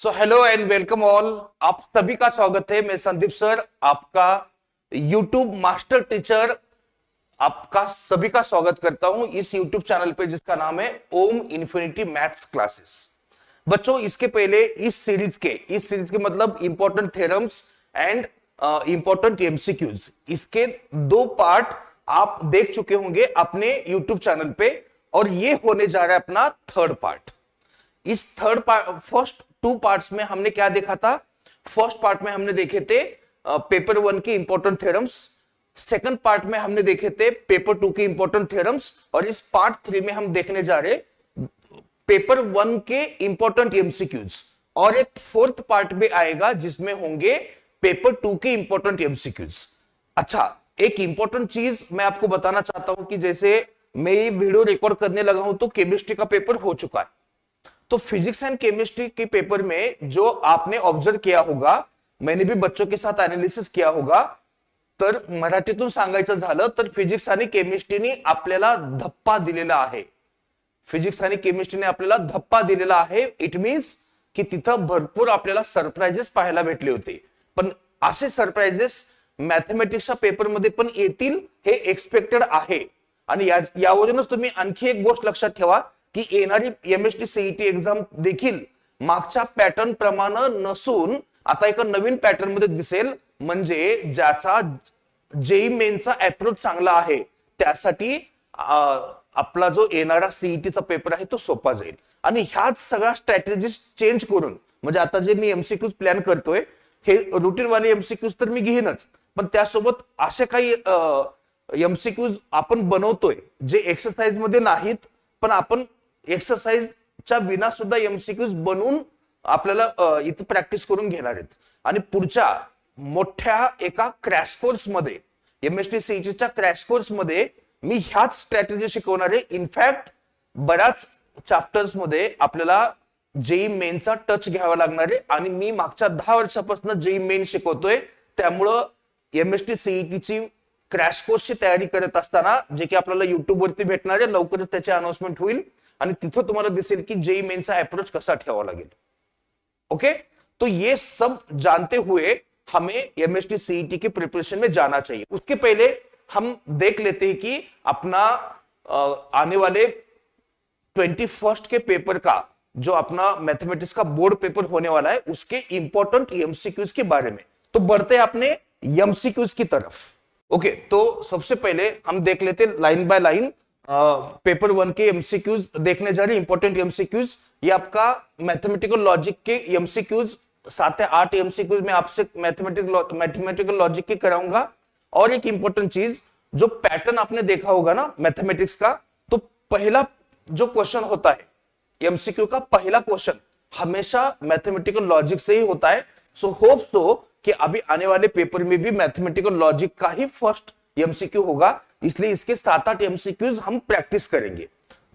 So hello and welcome all. आप सभी का स्वागत है। मैं संदीप सर, आपका यूट्यूब मास्टर टीचर, आपका सभी का स्वागत करता हूं इस यूट्यूब चैनल पे जिसका नाम है ओम इन्फिनिटी मैथ्स क्लासेस। बच्चों, इसके पहले इस सीरीज के मतलब important theorems and important MCQs, इसके दो पार्ट आप देख चुके होंगे अपने यूट्यूब चैनल पे, और ये होने जा रहा है अपना थर्ड पार्ट। इस third part, first two parts में हमने क्या देखा था? फर्स्ट पार्ट में हमने देखे थे पेपर वन के इंपॉर्टेंट थ्योरम्स, सेकंड पार्ट में हमने देखे थे पेपर टू के इंपॉर्टेंट थ्योरम्स, और इस पार्ट थ्री में हम देखने जा रहे पेपर वन के इंपॉर्टेंट एमसीक्यूज, और एक फोर्थ पार्ट भी आएगा जिसमें होंगे पेपर टू के इंपॉर्टेंट एमसीक्यूज। अच्छा, एक इंपॉर्टेंट चीज मैं आपको बताना चाहता हूं कि जैसे मैं ये वीडियो रिकॉर्ड करने लगा हूं तो केमिस्ट्री का पेपर हो चुका है, तो फिजिक्स एंड केमिस्ट्री के पेपर में जो आपने ऑब्जर्व किया होगा, मैंने भी बच्चों के साथ एनालिसिस किया होगा, तर मराठीतून सांगायचं झालं तर फिजिक्स आणि केमिस्ट्रीने आपल्याला धप्पा दिलेला आहे। फिजिक्स आणि केमिस्ट्रीने आपल्याला धप्पा दिलेला आहे। इट मीन्स की तिथं भरपूर आपल्याला सरप्राइजेस पाहायला भेटले होते, पण असे सरप्राइजेस मॅथमॅटिक्सच्या पेपरमध्ये पण येतील हे एक्सपेक्टेड आहे। आणि यावरूनच तुम्ही आणखी एक गोष्ट लक्षात ठेवा की येणारी एमएसटी सीईटी एक्झाम देखील मागच्या पॅटर्न प्रमाणे नसून आता एका नवीन पॅटर्न मध्ये दिसेल, म्हणजे ज्याचा जेई मेनचा अप्रोच चांगला आहे त्यासाठी आपला जो येणारा सीईटीचा पेपर आहे तो सोपा जाईल। आणि ह्याच सगळ्या स्ट्रॅटेजीज चेंज करून, म्हणजे आता जे मी एमसीक्यूज प्लॅन करतोय हे रुटीन वाले एमसीक्यूज तर मी घेईनच, पण त्यासोबत असे काही एमसीक्यूज आपण बनवतोय जे एक्सरसाइज मध्ये नाहीत, पण आपण एक्सरसाइजच्या विना सुद्धा एमसीक्यूज बनवून आपल्याला इथे प्रॅक्टिस करून घेणार आहेत। आणि पुढच्या मोठ्या एका क्रॅश कोर्स मध्ये, एमएसटी सीईटीच्या क्रॅश कोर्स मध्ये मी ह्याच स्ट्रॅटेजी शिकवणार आहे। इनफॅक्ट बऱ्याच चॅप्टर्स मध्ये आपल्याला जेई मेनचा टच घ्यावा लागणार आहे, आणि मी मागच्या 10 वर्षापासून जेई मेन शिकवतोय, त्यामुळं एमएसटी सीईटीची क्रॅश कोर्सची तयारी करत असताना जे की आपल्याला युट्यूब वरती भेटणार आहे, लवकरच त्याची अनाउन्समेंट होईल आणि तिथं तुम्हाला दिसेल की जेई मेनचा अप्रोच कसा ठेवावा लागेल। ओके, तो ये सब जानते हुए हमें एमएसटी सीईटी की प्रिपरेशन में जाना चाहिए। उसके पहले हम देख लेते हैं कि अपना आने वाले 21st के पेपर का जो अपना मैथमेटिक्स का बोर्ड पेपर होने वाला है उसके इंपॉर्टेंट एमसीक्यूज के बारे में। तो बढ़ते हैं अपने एमसीक्यूज की तरफ। ओके, तो सबसे पहले हम देख लेते हैं line by line paper one के एमसीक्यूज देखने जा रहे हैं, इंपॉर्टेंट एमसीक्यूज। ये आपका मैथमेटिकल लॉजिक के एमसीक्यूज 7 या 8 एमसीक्यूज में आपसे मैथमेटिकल लॉजिक के कराऊंगा। और एक इंपॉर्टेंट चीज, जो पैटर्न आपने देखा होगा ना मैथमेटिक्स का, तो पहला जो क्वेश्चन होता है एमसीक्यू का, पहला क्वेश्चन हमेशा मैथमेटिकल लॉजिक से ही होता है। सो होप सो कि अभी आने वाले पेपर में भी मैथमेटिकल लॉजिक का ही फर्स्ट एमसीक्यू होगा, इसलिए इसके 7-8 एमसीक्यूज हम प्रैक्टिस करेंगे।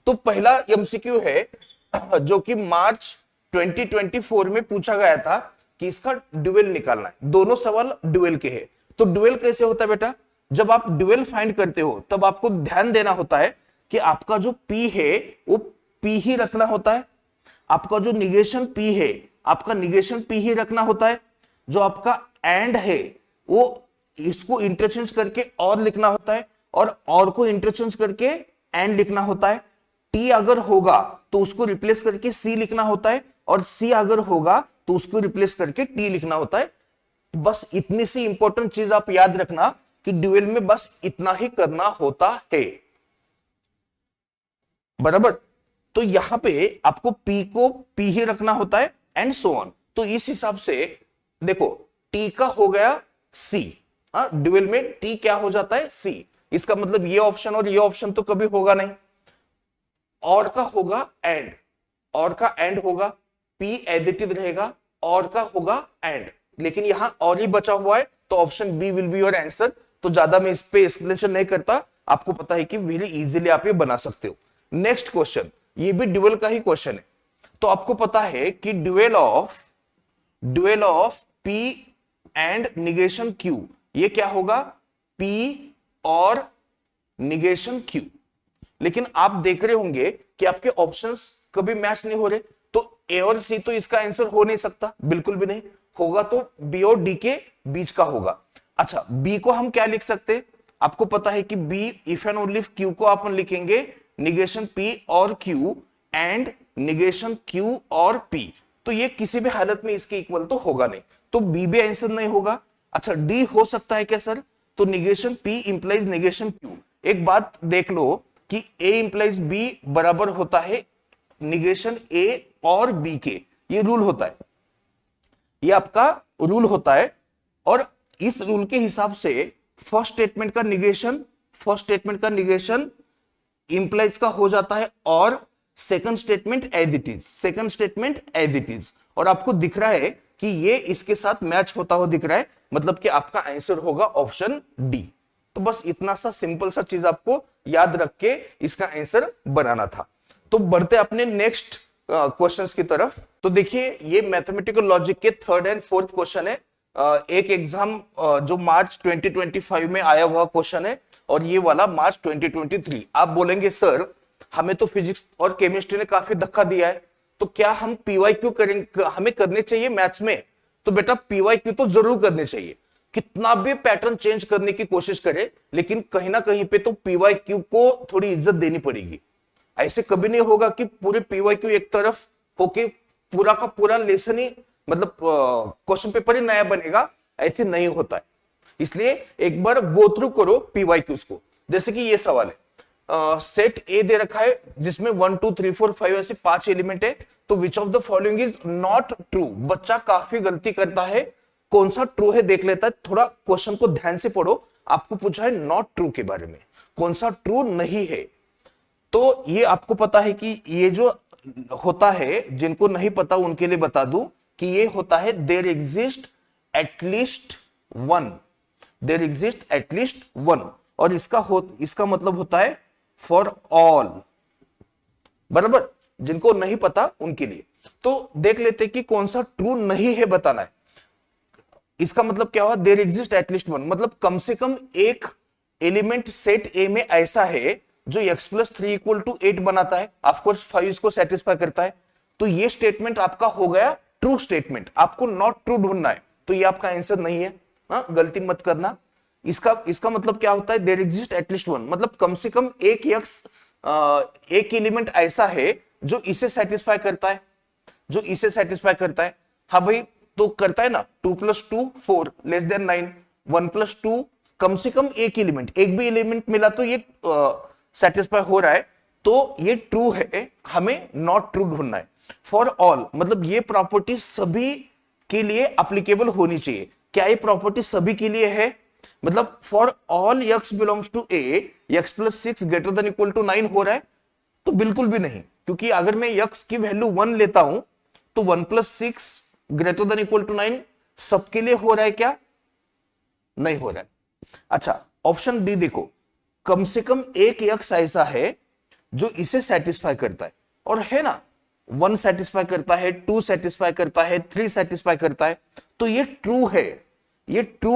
तो पहला एमसीक्यू है जो कि मार्च 2024 में पूछा गया था कि इसका ड्यूअल निकालना है। दोनों सवाल ड्यूअल के हैं। तो ड्यूअल कैसे होता है बेटा? जब आप ड्यूअल फाइंड करते हो तब आपको ध्यान देना होता है कि आपका जो पी है वो पी ही रखना होता है, आपका जो निगेशन पी है आपका निगेशन पी ही रखना होता है, जो आपका एंड है वो इसको इंटरचेंज करके और लिखना होता है, और को इंटरचेंज करके एंड लिखना होता है। टी अगर होगा तो उसको रिप्लेस करके सी लिखना होता है, और सी अगर होगा तो उसको रिप्लेस करके टी लिखना होता है। बस इतनी सी इंपॉर्टेंट चीज आप याद रखना कि ड्यूअल में बस इतना ही करना होता है, बराबर। तो यहां पे आपको पी को पी ही रखना होता है एंड सो ऑन। तो इस हिसाब से देखो, टी का हो गया सी, ड्यूअल में टी क्या हो जाता है? सी। इसका मतलब ये ऑप्शन और ये ऑप्शन तो कभी होगा नहीं। और का होगा एंड, और का एंड होगा, पी एज इट इज रहेगा, और का होगा एंड, लेकिन यहां और ही बचा हुआ है, तो option B will be your answer. तो ज्यादा मैं इस पे एक्सप्लेनेशन नहीं करता, आपको पता है कि वेरी इजीली आप ये बना सकते हो। नेक्स्ट क्वेश्चन, ये भी ड्यूअल का ही क्वेश्चन है। तो आपको पता है कि dual of P and negation Q, ये क्या होगा? पी और निगेशन क्यू। लेकिन आप देख रहे होंगे कि आपके ऑप्शंस कभी मैच नहीं हो रहे, तो ए और सी तो इसका आंसर हो नहीं सकता, बिल्कुल भी नहीं होगा, तो बी और डी के बीच का होगा। अच्छा, बी को हम क्या लिख सकते हैं, आपको पता है कि B if and only Q को अपन लिखेंगे निगेशन पी और क्यू एंड निगेशन क्यू और पी, तो ये किसी भी हालत में इसके इक्वल तो होगा नहीं, तो बी भी आंसर नहीं होगा। अच्छा, डी हो सकता है क्या सर, तो negation P implies negation Q. एक बात देख लो कि ए इंप्लाइज बी बराबर होता है निगेशन ए और बी के, ये रूल होता है, ये आपका रूल होता है। और इस रूल के हिसाब से फर्स्ट स्टेटमेंट का निगेशन इंप्लाइज का हो जाता है और second statement as it is, और आपको दिख रहा है कि ये इसके साथ मैच होता हुआ दिख रहा है, मतलब कि आपका आंसर होगा ऑप्शन डी। तो बस इतना सा सिंपल सा चीज आपको याद रख के इसका आंसर बनाना था। तो बढ़ते अपने नेक्स्ट क्वेश्चंस की तरफ। तो देखिए, ये मैथमेटिकल लॉजिक के थर्ड एंड फोर्थ क्वेश्चन है। एक एग्जाम जो मार्च 2025 में आया हुआ क्वेश्चन है और ये वाला मार्च 2023। आप बोलेंगे सर हमें तो फिजिक्स और केमिस्ट्री ने काफी धक्का दिया है, तो क्या हम पीवाईक्यू करेंगे, हमें करने चाहिए मैथ्स में? तो बेटा पीवाईक्यू तो जरूर करने चाहिए, कितना भी पैटर्न चेंज करने की कोशिश करे, लेकिन कहीं ना कहीं पे तो पीवाईक्यू को थोड़ी इज्जत देनी पड़ेगी। ऐसे कभी नहीं होगा कि पूरे पीवाईक्यू एक तरफ होके पूरा का पूरा लेसन ही, मतलब क्वेश्चन पेपर ही नया बनेगा, ऐसे नहीं होता है। इसलिए एक बार गो थ्रू करो पीवाईक्यूज को। जैसे कि ये सवाल है, सेट ए दे रखा है जिसमें 1 2 3 4 5 ऐसे 5 एलिमेंट है, तो which of the following is not true. बच्चा काफी गलती करता है, कौन सा ट्रू है देख लेता है, थोड़ा क्वेश्चन को ध्यान से पढ़ो। आपको पूछा है नॉट ट्रू के बारे में, कौन सा ट्रू नहीं है। तो ये आपको पता है कि ये जो होता है, जिनको नहीं पता उनके लिए बता दूं कि ये होता है देयर एग्जिस्ट एटलीस्ट वन, और इसका मतलब होता है फॉर ऑल, बराबर, जिनको नहीं पता उनके लिए। तो देख लेते कि कौन सा ट्रू नहीं है, बताना है। इसका मतलब क्या हुआ, देयर एग्जिस्ट एटलीस्ट वन, मतलब कम से कम एक एलिमेंट सेट ए में ऐसा है जो x प्लस 3 इक्वल टू 8 बनाता है, ऑफकोर्स 5 इसको सेटिस्फाई करता है, तो ये स्टेटमेंट आपका हो गया ट्रू स्टेटमेंट। आपको नॉट ट्रू ढूंढना है, तो ये आपका आंसर नहीं है, हाँ गलती मत करना। इसका मतलब क्या होता है, देयर एग्जिस्ट एटलीस्ट वन, मतलब कम से कम एक एक एलिमेंट ऐसा है जो इसे सेटिस्फाई करता है, हाँ भाई, तो करता है ना, 2 + 2 4 < 9, 1 + 2, कम से कम एक भी एलिमेंट मिला तो ये सेटिस्फाई हो रहा है, तो ये ट्रू है, हमें नॉट ट्रू ढूंढना है। फॉर ऑल मतलब ये प्रॉपर्टी सभी के लिए एप्लीकेबल होनी चाहिए। क्या ये प्रॉपर्टी सभी के लिए है, मतलब for all x belongs to A, x + 6 > 9 हो रहा है? तो बिल्कुल भी नहीं, क्योंकि अगर मैं x की वैल्यू 1 लेता हूं तो 1 + 6 > 9 सबके लिए हो रहा है क्या? नहीं हो रहा है। अच्छा, ऑप्शन डी देखो, कम से कम एक x ऐसा है जो इसे सेटिस्फाई करता है, और है ना, 1 सेटिस्फाई करता है, 2 सेटिस्फाई करता है, 3 सेटिस्फाई करता है, तो ये ट्रू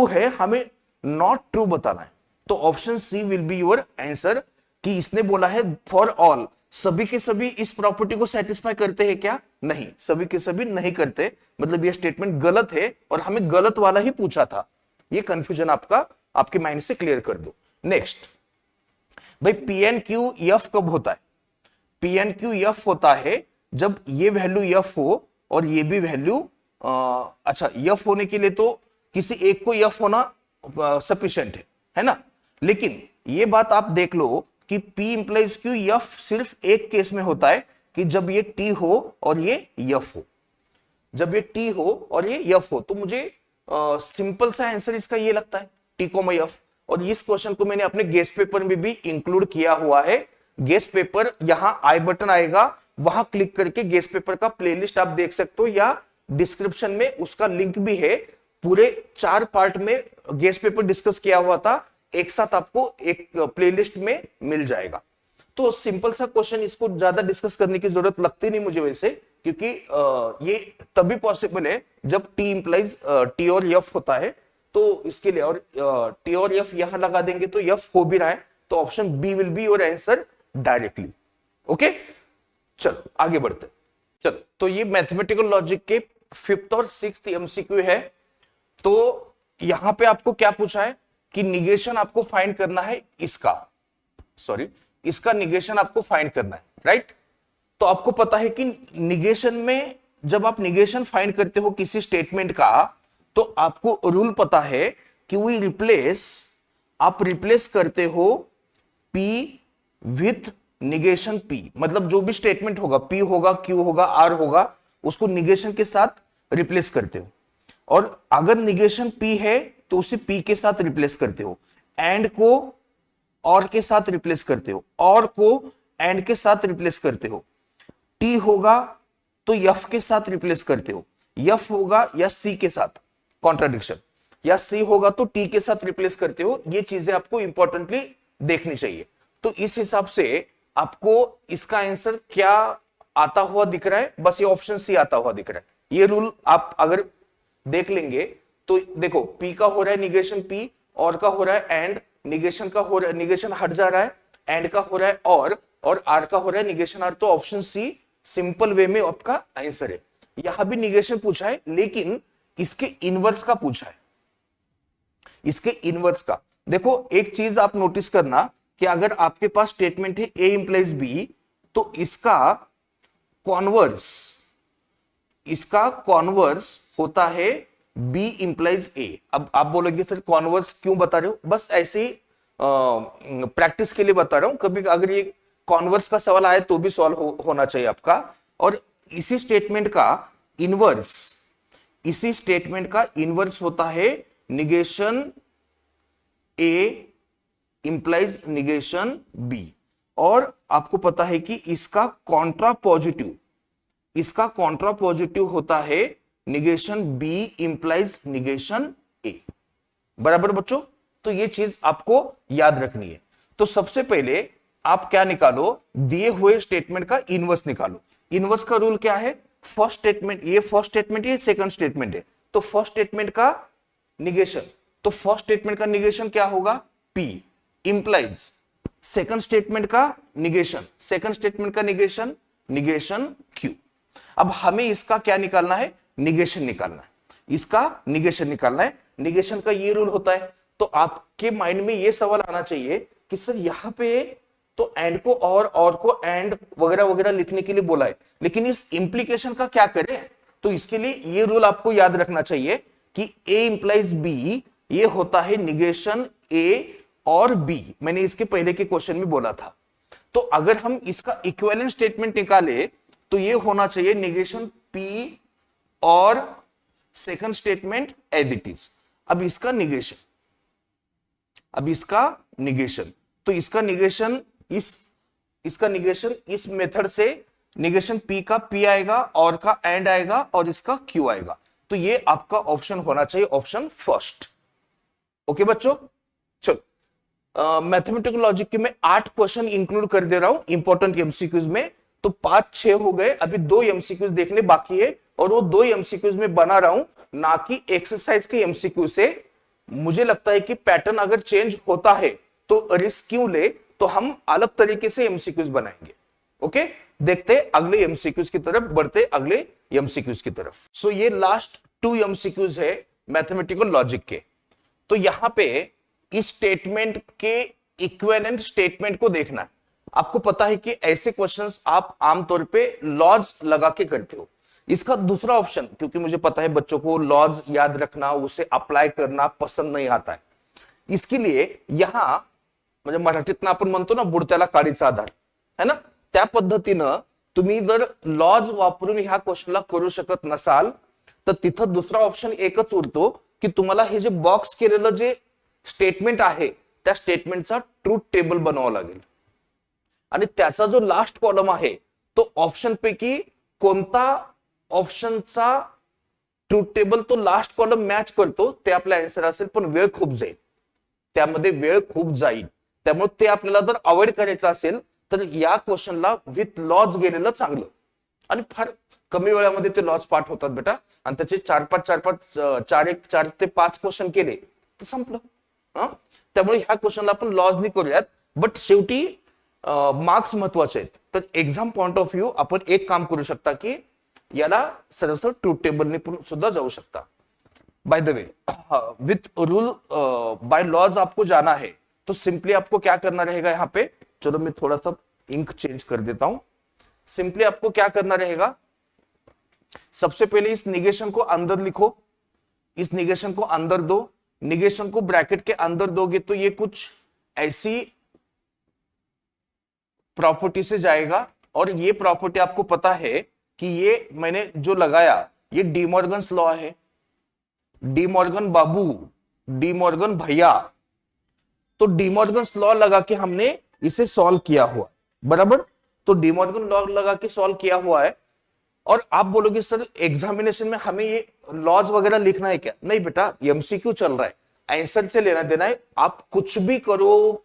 है, हमें नॉट ट्रू बताना है। तो option C will be your answer, कि इसने बोला है फॉर ऑल, सभी के सभी इस प्रॉपर्टी को सेटिस्फाई करते हैं क्या? नहीं, सभी के सभी नहीं करते, मतलब ये स्टेटमेंट गलत है, और हमें गलत वाला ही पूछा था। ये कंफ्यूजन आपके माइंड से क्लियर कर दो। नेक्स्ट भाई, पी एन क्यू एफ कब होता है? पी एन क्यू एफ होता है जब ये वैल्यू एफ हो और ये भी वैल्यू, अच्छा, एफ होने के लिए तो किसी एक को एफ होना सफिशिएंट है ना, लेकिन ये बात आप देख लो कि P इंप्लाइज क्यू, एफ सिर्फ एक केस में होता है, कि जब ये T हो और ये एफ हो, जब ये T हो और ये एफ हो। तो मुझे सिंपल सा आंसर इसका ये लगता है, T, एफ। और इस क्वेश्चन को मैंने अपने गेस्ट पेपर में भी इंक्लूड किया हुआ है। गेस्ट पेपर, यहां आई बटन आएगा, वहां क्लिक करके गेस्ट पेपर का प्लेलिस्ट आप देख सकते हो, या डिस्क्रिप्शन में उसका लिंक भी है। पूरे 4 पार्ट में गेस्ट पेपर डिस्कस किया हुआ था, एक साथ आपको एक प्लेलिस्ट में मिल जाएगा। तो सिंपल सा क्वेश्चन, इसको ज्यादा डिस्कस करने की जरूरत लगती नहीं मुझे वैसे, क्योंकि ये तभी पॉसिबल है जब टी इंप्लाइज टी और एफ होता है, तो इसके लिए, और टी और एफ यहां लगा देंगे तो एफ हो भी रहा है, तो option B will be your answer directly. Okay, चलो आगे बढ़ते। चलो, तो ये मैथमेटिकल लॉजिक के 5th और 6th एमसीक्यू है। तो यहां पे आपको क्या पूछा है कि निगेशन आपको फाइंड करना है, इसका सॉरी इसका निगेशन आपको फाइंड करना है, राइट। तो आपको पता है कि निगेशन में जब आप निगेशन फाइंड करते हो किसी स्टेटमेंट का, तो आपको रूल पता है कि वी रिप्लेस, आप रिप्लेस करते हो P विथ निगेशन P, मतलब जो भी स्टेटमेंट होगा, P होगा, Q होगा, R होगा, उसको निगेशन के साथ रिप्लेस करते हो। और अगर निगेशन P है तो उसे P के साथ रिप्लेस करते हो, एंड को और के साथ रिप्लेस करते हो, और को एंड के साथ रिप्लेस करते हो। टी होगा तो यफ के साथ रिप्लेस करते हो, यफ होगा या सी के साथ, कॉन्ट्राडिक्शन, या सी होगा तो टी के साथ रिप्लेस करते हो। ये चीजें आपको इंपॉर्टेंटली देखनी चाहिए। तो इस हिसाब से आपको इसका आंसर क्या आता हुआ दिख रहा है, बस ये ऑप्शन सी आता हुआ दिख रहा है। ये रूल आप अगर देख लेंगे तो देखो, पी का हो रहा है निगेशन पी, और का हो रहा है एंड, निगेशन का हो रहा है, निगेशन हट जा रहा है, एंड का हो रहा है और आर का हो रहा है निगेशन आर। तो ऑप्शन सी सिंपल वे में आपका आंसर है। यहां भी निगेशन पूछा है, लेकिन इसके इनवर्स का पूछा है, इसके इनवर्स का। देखो, एक चीज आप नोटिस करना कि अगर आपके पास स्टेटमेंट है ए इंप्लाइज बी, तो इसका कॉन्वर्स होता है बी इंप्लाइज ए। अब आप बोलोगे सर कॉन्वर्स क्यों बता रहे हो, बस ऐसे ही प्रैक्टिस के लिए बता रहा हूं। कभी अगर ये कॉन्वर्स का सवाल आए तो भी सॉल्व होना चाहिए आपका। और इसी स्टेटमेंट का इनवर्स, इसी स्टेटमेंट का इनवर्स होता है निगेशन ए इंप्लाइज निगेशन बी। और आपको पता है कि इसका कॉन्ट्रा पॉजिटिव, इसका कॉन्ट्रा पॉजिटिव होता है निगेशन बी इंप्लाइज निगेशन ए। बराबर बच्चों, तो ये चीज आपको याद रखनी है। तो सबसे पहले आप क्या निकालो, दिए हुए स्टेटमेंट का इनवर्स निकालो। इनवर्स का रूल क्या है, फर्स्ट स्टेटमेंट, ये फर्स्ट स्टेटमेंट, ये सेकंड स्टेटमेंट है, तो फर्स्ट स्टेटमेंट का निगेशन, तो फर्स्ट स्टेटमेंट का निगेशन क्या होगा, पी इंप्लाइज सेकंड स्टेटमेंट का निगेशन, सेकंड स्टेटमेंट का निगेशन, निगेशन क्यू। अब हमें इसका क्या निकालना है, निगेशन निकालना है, इसका निगेशन निकालना है। निगेशन का ये रूल होता है। तो आपके माइंड में ये सवाल आना चाहिए कि सर यहां पे तो एंड को और को एंड वगैरह वगैरह लिखने के लिए बोला है, लेकिन इस इंप्लीकेशन का क्या करें। तो इसके लिए ये रूल आपको याद रखना चाहिए कि ए इंप्लाइज बी, ये होता है निगेशन ए और बी। मैंने इसके पहले के क्वेश्चन में बोला था। तो अगर हम इसका इक्विवेलेंट स्टेटमेंट निकाले तो ये होना चाहिए निगेशन पी और second statement as it is. अब इसका निगेशन, अब इसका निगेशन, तो इसका निगेशन इसका निगेशन इस मेथड से, निगेशन पी का पी आएगा, और का एंड आएगा, और इसका क्यू आएगा। तो ये आपका ऑप्शन होना चाहिए, ऑप्शन फर्स्ट। ओके बच्चों, चलो मैथमेटिकल लॉजिक के मैं 8 क्वेश्चन इंक्लूड कर दे रहा हूं इंपॉर्टेंट एमसीक्यूज में। तो 5-6 हो गए, अभी 2 एमसीक्यूज देखने बाकी है, और वो 2 एमसीक्यूज में बना रहा हूं, ना कि एक्सरसाइज के एमसीक्यू से। मुझे लगता है कि पैटर्न अगर चेंज होता है तो रिस्क क्यों ले, तो हम अलग तरीके से एमसीक्यूज बनाएंगे। ओके, देखते अगले एमसीक्यूज की तरफ, बढ़ते अगले एमसीक्यूज की तरफ। सो ये लास्ट 2 एमसीक्यूज है मैथमेटिकल लॉजिक के। तो यहां पे इस स्टेटमेंट के इक्विवेलेंट स्टेटमेंट को देखना है। आपको पता है कि ऐसे क्वेश्चंस आप आमतौर पे लॉज लगा के करते हो। इसका दूसरा ऑप्शन, क्योंकि मुझे पता है बच्चों को लॉज याद रखना, उसे अप्लाई करना पसंद नहीं आता है, इसके लिए यहां म्हणजे मराठीतनं आपण म्हणतो ना बुडत्याला काडीचा आधार है ना, त्या पद्धतीनं तुम्ही जर लॉज वापरून ह्या क्वेश्चनला करू शकत नसाल तर तिथं दुसरा ऑप्शन एकच उरतो की तुम्हाला हे जे बॉक्स केलेलं जे स्टेटमेंट आहे त्या स्टेटमेंटचा ट्रूथ टेबल बनवावं लागेल, आणि त्याचा जो लास्ट कॉलम आहे तो ऑप्शन पैकी कोणता ऑप्शनचा ट्रूथ टेबल तो लास्ट कॉलम मॅच करतो ते आपला आन्सर असेल, पण वेळ खूप जाईल, त्यामध्ये वेळ खूप जाईल। त्यामुळे ते आपल्याला जर अवॉइड करायचं असेल तर या क्वेश्चनला विथ लॉज गेलेलं चांगलं, आणि फार कमी वेळामध्ये ते लॉज पाठ होतात बेटा, आणि त्याचे 4 ते 5 क्वेश्चन केले तर संपलं। त्यामुळे ह्या क्वेश्चनला आपण लॉज नाही करूयात, बट शेवटी मार्क्स महत्वाचे आहेत. तर एक्झाम पॉइंट ऑफ व्ह्यू आपण एक काम करू शकता की याला सरळ ट्रूथ टेबलने सुद्धा जाऊ शकता. By the way, with rule by laws आपको जाना है तो सिंपली आपको क्या करना रहेगा यहाँ पे. चलो मैं थोड़ा सा इंक चेंज कर देता हूं. सिंपली आपको क्या करना रहेगा, सबसे पहले इस निगेशन को अंदर लिखो, इस निगेशन को अंदर दो. निगेशन को ब्रैकेट के अंदर दोगे तो ये कुछ ऐसी प्रॉपर्टी से जाएगा. और ये प्रॉपर्टी आपको पता है कि ये मैंने जो लगाया ये डीमॉर्गन्स लॉ है. डीमॉर्गन बाबू, डीमॉर्गन भैया, तो डीमॉर्गन्स लॉ लगा के हमने इसे सॉल्व किया हुआ, बराबर. तो डीमॉर्गन लॉ लगा के सॉल्व किया हुआ है. और आप बोलोगे सर एग्जामिनेशन में हमें ये लॉज वगैरह लिखना है क्या? नहीं बेटा, एमसीक्यू चल रहा है, आंसर से लेना देना है. आप कुछ भी करो,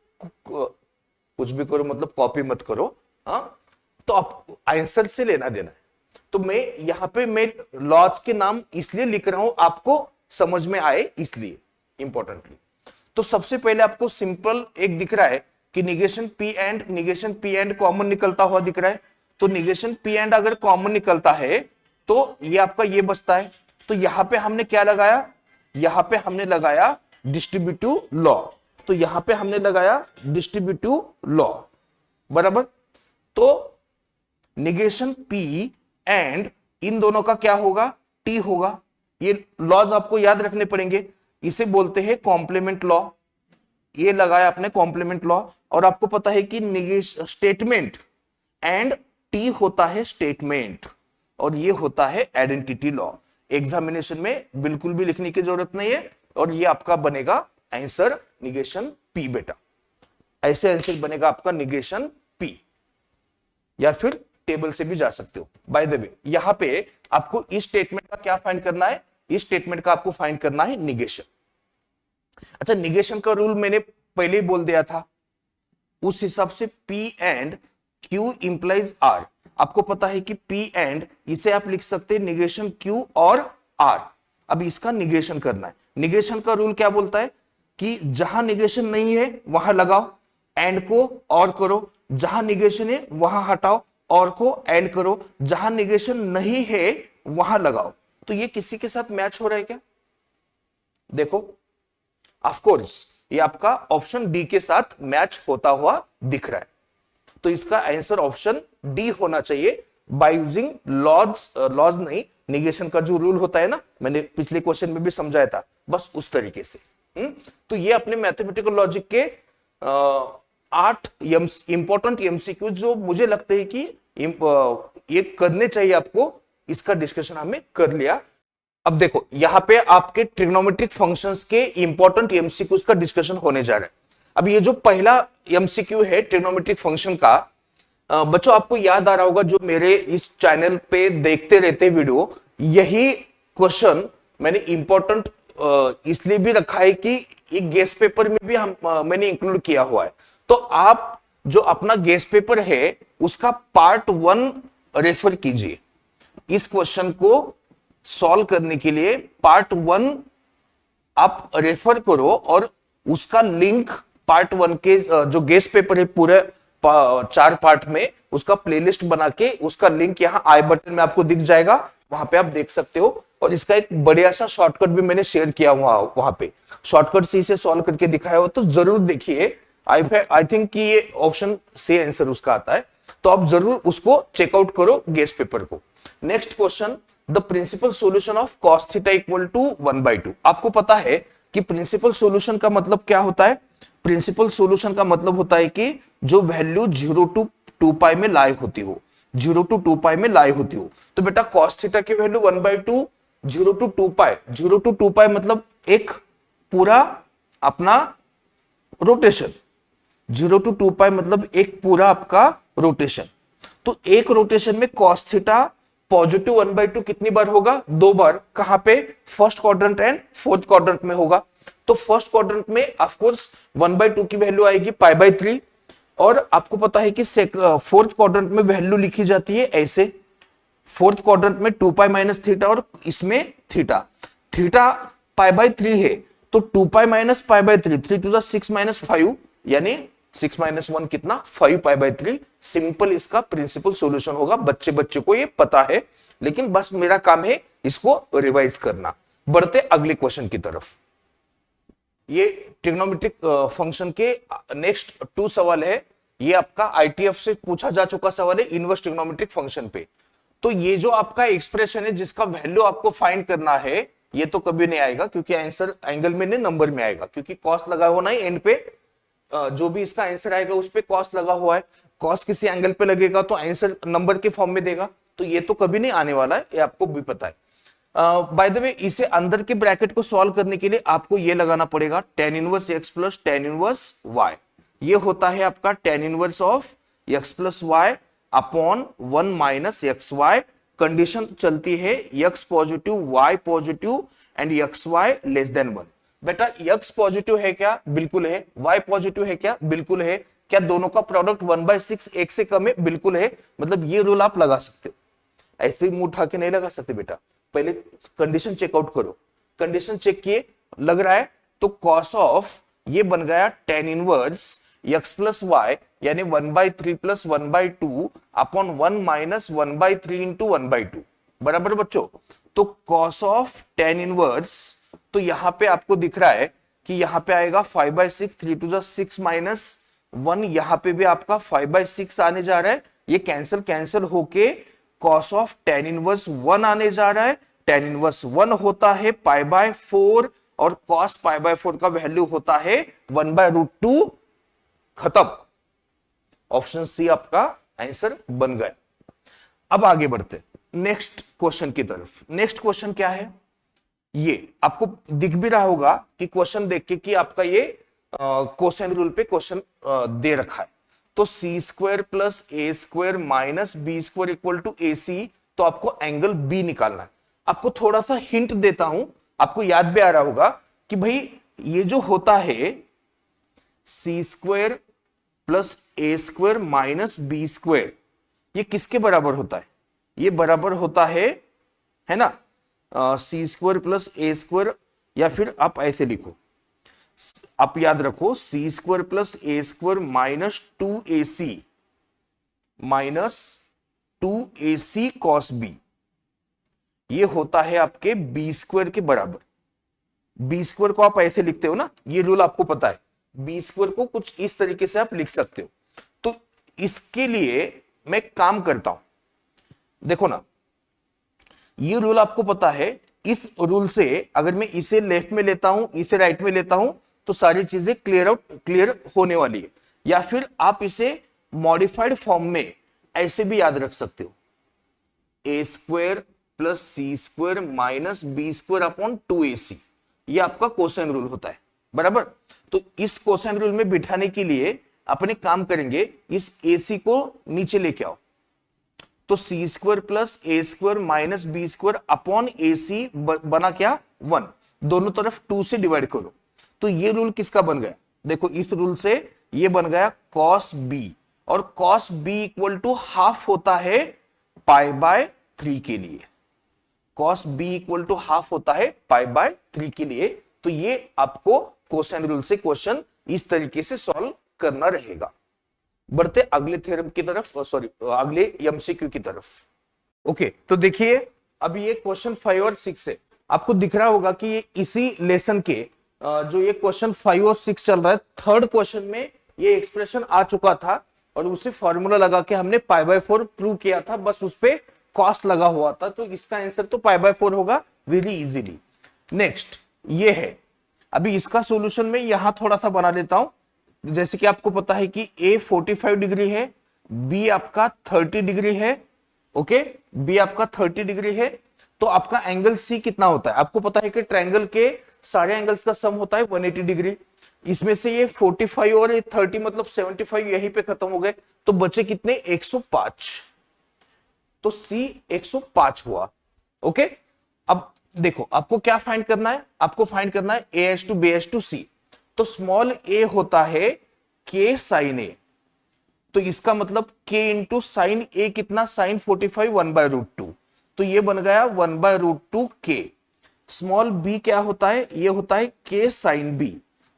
कुछ भी करो मतलब कॉपी मत करो, हाँ, तो आप आंसर से लेना देना है. तो मैं यहां पे मैं लॉज के नाम इसलिए लिख रहा हूं आपको समझ में आए, इसलिए इंपॉर्टेंटली. तो सबसे पहले आपको सिंपल एक दिख रहा है कि निगेशन पी एंड कॉमन निकलता हुआ दिख रहा है. तो निगेशन पी एंड अगर कॉमन निकलता है तो ये आपका ये बचता है. तो यहां पे हमने क्या लगाया, यहां पे हमने लगाया डिस्ट्रीब्यूटिव लॉ. तो यहां पे हमने लगाया डिस्ट्रीब्यूटिव लॉ, बराबर. तो निगेशन पी एंड इन दोनों का क्या होगा, टी होगा. ये लॉज आपको याद रखने पड़ेंगे. इसे बोलते हैं कॉम्प्लीमेंट लॉ. ये लगाया आपने कॉम्प्लीमेंट लॉ. और आपको पता है कि निगेशन स्टेटमेंट एंड टी होता है स्टेटमेंट और ये होता है आइडेंटिटी लॉ. एग्जामिनेशन में बिल्कुल भी लिखने की जरूरत नहीं है. और ये आपका बनेगा आंसर निगेशन पी बेटा. ऐसे आंसर बनेगा आपका निगेशन पी, या फिर टेबल से भी जा सकते हो. बाय द वे, यहां पे आपको इस स्टेटमेंट का क्या फाइंड करना है, इस स्टेटमेंट का आपको फाइंड करना है निगेशन. अच्छा, निगेशन का रूल मैंने पहले ही बोल दिया था. उस हिसाब से P and Q implies R. आपको पता है कि P एंड इसे आप लिख सकते हैं निगेशन Q और R. अब इसका निगेशन करना है. निगेशन का रूल क्या बोलता है कि जहां निगेशन नहीं है वहां लगाओ, एंड को और करो. जहां निगेशन है वहां हटाओ, और को एंड करो. जहां निगेशन नहीं है वहां लगाओ. तो ये किसी के साथ मैच हो रहा है क्या? देखो, ऑफ कोर्स ये आपका ऑप्शन डी के साथ मैच होता हुआ दिख रहा है. तो इसका आंसर ऑप्शन डी होना चाहिए बाय यूजिंग लॉज नहीं, निगेशन का जो रूल होता है ना, मैंने पिछले क्वेश्चन में भी समझाया था, बस उस तरीके से. तो ये अपने मैथमेटिकल लॉजिक के 8 इंपॉर्टेंट एमसीक्यू जो मुझे लगता है कि ये करने चाहिए आपको, इसका डिस्कशन हमें कर लिया. अब देखो, यहां पे आपके ट्रिग्नोमेट्रिक फंक्शंस के इंपॉर्टेंट एमसीक्यूज का डिस्कशन होने जा रहा है. अब ये जो पहला एमसीक्यू है ट्रिग्नोमेट्रिक फंक्शन का, बच्चों आपको याद आ रहा होगा जो मेरे इस चैनल पे देखते रहते वीडियो, यही क्वेश्चन मैंने इंपॉर्टेंट इसलिए भी रखा है कि एक गेस्ट पेपर में भी मैंने इंक्लूड किया हुआ है. तो आप जो अपना गेस्ट पेपर है उसका पार्ट 1 रेफर कीजिए. इस क्वेश्चन को सॉल्व करने के लिए पार्ट 1 आप रेफर करो और उसका लिंक पार्ट 1 के जो गेस्ट पेपर है पूरे 4 पार्ट में, उसका प्लेलिस्ट बना के उसका लिंक यहां आई बटन में आपको दिख जाएगा, वहां पे आप देख सकते हो. और इसका एक बढ़िया सा शॉर्टकट भी मैंने शेयर किया हुआ वहां पे, शॉर्टकट से इसे सॉल्व करके दिखाया हो, तो जरूर देखिए. आई थिंक कि ये ऑप्शन से आंसर उसका आता है, तो आप जरूर उसको चेकआउट करो गेस्ट पेपर को. Next question, the principal solution of cos theta equal to 1/2. आपको पता है कि प्रिंसिपल सोल्यूशन का मतलब क्या होता है? प्रिंसिपल सोल्यूशन का मतलब होता है कि जो वैल्यू 0 to 2π में लाई होती हो, 0 to 2π में लाई होती हो. तो बेटा cos थीटा की वैल्यू 1/2, 0 to 2π, 0 to 2π मतलब एक पूरा अपना रोटेशन, 0 to 2π मतलब एक पूरा आपका रोटेशन. तो एक रोटेशन में cos थीटा पॉजिटिव 1/2 कितनी बार होगा? 2 बार. कहां पे? First quadrant and fourth quadrant में होगा. तो फर्स्ट क्वाड्रेंट में ऑफ कोर्स 1/2 की वैल्यू आएगी π/3. और आपको पता है कि फोर्थ क्वाड्रेंट में वैल्यू लिखी जाती है ऐसे, फोर्थ क्वाड्रेंट में 2π माइनस थीटा और इसमें थीटा. थीटा π/3 है तो 2π माइनस π/3, 3 to the 6 - 5 यानी 6 - 1 कितना 5π/3। सिंपल इसका प्रिंसिपल सॉल्यूशन होगा, बच्चे बच्चे को ये पता है, लेकिन बस मेरा काम है इसको रिवाइज करना। बढ़ते अगले क्वेश्चन की तरफ। ये ट्रिग्नोमेट्रिक फंक्शन के नेक्स्ट 2 सवाल है। ये आपका आईटीएफ से पूछा जा चुका सवाल है इनवर्स ट्रिग्नोमेट्रिक फंक्शन पे। तो ये जो आपका एक्सप्रेशन है जिसका वैल्यू आपको फाइंड करना है, ये तो कभी नहीं आएगा क्योंकि आंसर एंगल में नहीं नंबर में आएगा, क्योंकि कॉस लगा हुआ नहीं एंड पे। जो भी इसका आंसर आएगा उस पे कॉस लगा हुआ है, कॉस किसी एंगल पे लगेगा तो आंसर नंबर के फॉर्म में देगा, तो ये तो कभी नहीं आने वाला है, ये आपको भी पता है। बाय द वे, इसे अंदर के ब्रैकेट को सॉल्व करने के लिए आपको ये लगाना पड़ेगा tan इनवर्स x प्लस tan इनवर्स y। ये होता है आपका tan inverse of x plus Y upon 1 minus X Y. Condition चलती है x positive y positive and X Y less than 1। बेटा x पॉजिटिव है क्या? बिल्कुल है। y पॉजिटिव है क्या? बिल्कुल है। क्या दोनों का प्रोडक्ट 1/6 एक से कम है? बिल्कुल है। मतलब ये रूल आप लगा सकते हो, ऐसे ही मुंह उठा के नहीं लगा सकते बेटा। पहले कंडीशन चेकआउट करो, कंडीशन चेक किए लग रहा है तो कॉस ऑफ ये बन गया tan इनवर्स x प्लस वाई यानी 1/3 प्लस 1/2 अपॉन 1 माइनस 1/3 इंटू 1/2 बराबर बच्चों। तो कॉस ऑफ tan इनवर्स, तो यहां पे आपको दिख रहा है कि यहां पे आएगा 5/6, 3 टू 6 माइनस 1, यहां पे भी आपका 5/6 आने जा रहा है। ये कैंसिल कैंसिल होके कॉस ऑफ tan इनवर्स 1 आने जा रहा है। tan इनवर्स 1 होता है π/4 और cos π/4 का वैल्यू होता है 1/√2। खत्म। ऑप्शन सी आपका आंसर बन गया। अब आगे बढ़ते नेक्स्ट क्वेश्चन की तरफ। नेक्स्ट क्वेश्चन क्या है? ये आपको दिख भी रहा होगा कि क्वेश्चन देख के कि आपका ये कोसाइन रूल पे क्वेश्चन दे रखा है। तो C square plus A square minus B square equal to A C, तो आपको एंगल बी निकालना है। आपको थोड़ा सा हिंट देता हूं, आपको याद भी आ रहा होगा कि भाई ये जो होता है C square plus A square minus B square, ये किसके बराबर होता है? ये बराबर होता है ना, C square plus A square, या फिर आप ऐसे लिखो, आप याद रखो C square plus A square minus 2ac minus 2ac cos B, ये होता है आपके बी स्क्वायर के बराबर। बी स्क्वायर को आप ऐसे लिखते हो ना, ये रूल आपको पता है। बी स्क्वायर को कुछ इस तरीके से आप लिख सकते हो। तो इसके लिए मैं काम करता हूं, देखो ना, ये रूल आपको पता है। इस रूल से अगर मैं इसे लेफ्ट में लेता हूं, इसे राइट में लेता हूं, तो सारी चीजें क्लियर होने वाली है। या फिर आप इसे मॉडिफाइड फॉर्म में ऐसे भी याद रख सकते हो, A square plus C square minus B square upon 2ac, ये आपका कोसाइन रूल होता है बराबर। तो इस कोसाइन रूल में बिठाने के लिए अपने काम करेंगे, इस ac को नीचे लेके आओ, तो C square plus A square minus B square upon ac बना क्या 1, दोनों तरफ 2 से डिवाइड करो। तो ये रूल किसका बन गया? देखो इस रूल से ये बन गया cos b, और cos b equal to half होता है π/3 के लिए। cos b equal to half होता है π/3 के लिए। तो ये आपको कोसाइन रूल से क्वेश्चन इस तरीके से सॉल्व करना रहेगा। बढ़ते अगले थ्योरम की तरफ, सॉरी अगले एमसीक्यू की तरफ। ओके, तो देखिए अभी ये क्वेश्चन 5 और 6 है। आपको दिख रहा होगा कि ये इसी लेसन के जो ये क्वेश्चन 5 और 6 चल रहा है, थर्ड क्वेश्चन में ये एक्सप्रेशन आ चुका था और उसे फॉर्मूला लगा के हमने π/4 प्रूव किया था, बस उस पे कॉस्ट लगा हुआ था। तो इसका आंसर तो π/4 होगा वेरी इजीली। नेक्स्ट ये है, अभी इसका सॉल्यूशन में यहां थोड़ा सा बना लेता हूं। जैसे कि आपको पता है कि a 45 डिग्री है, b आपका 30 डिग्री है। ओके, b आपका 30 डिग्री है, तो आपका एंगल c कितना होता है? आपको पता है कि ट्रायंगल के सारे एंगल्स का सम होता है 180 डिग्री। इसमें से ये 45 और ये 30 मतलब 75 यहीं पे खत्म हो गए, तो बचे कितने? 105। तो c 105 हुआ। ओके, अब देखो आपको क्या फाइंड करना है? आपको फाइंड करना है a b c। तो स्मॉल a होता है k साइन a, तो इसका मतलब k इंटू साइन a कितना? साइन 45 1/√2, तो ये बन गया 1/√2 k। स्मॉल b क्या होता है? ये होता है k साइन b,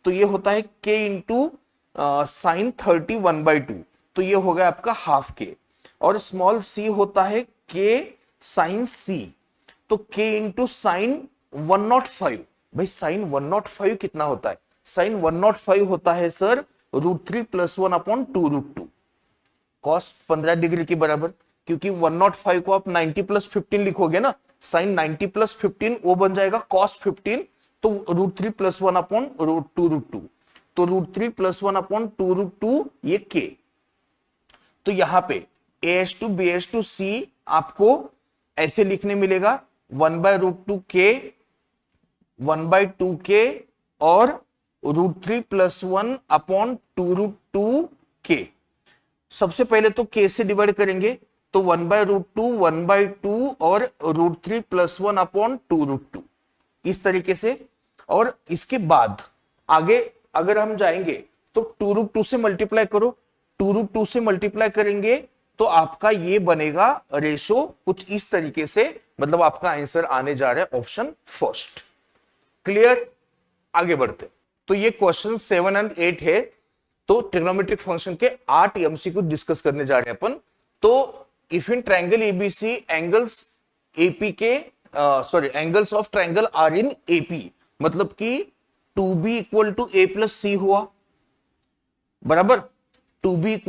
तो ये होता है k इंटू साइन 30 1/2, तो ये हो गया आपका हाफ के। और स्मॉल सी होता है के साइन सी, तो के इंटू साइन 105। भाई साइन 105 कितना होता है? साइन 105 होता है सर √3 + 1/2√2। कॉस 15 डिग्री के बराबर, क्योंकि 105 को आप 90 + 15 लिखोगे ना, साइन 90 + 15 वो बन जाएगा कॉस 15, तो √3 + 1/2√2, तो √3 + 1/2√2 ये के। तो यहां पे a/2 b/2 c आपको ऐसे लिखने मिलेगा 1/√2 के 1/2 के और √3 + 1/2√2 के। सबसे पहले तो के से डिवाइड करेंगे, तो 1/√2 1/2 और √3 + 1/2√2 इस तरीके से। और इसके बाद आगे अगर हम जाएंगे तो 2√2 से मल्टीप्लाई करो, 2√2 से मल्टीप्लाई करेंगे तो आपका ये बनेगा रेशो कुछ इस तरीके से, मतलब आपका आंसर आने जा रहा है ऑप्शन फर्स्ट। क्लियर? आगे बढ़ते। तो ये क्वेश्चन 7 और 8 है। तो ट्रिग्नोमेट्रिक फंक्शन के 8 एमसीक्यू डिस्कस करने जा रहे हैं अपन। तो if in triangle ABC angles AP के angles of triangle are in AP, मतलब कि 2b = a + c हुआ, बराबर 2b =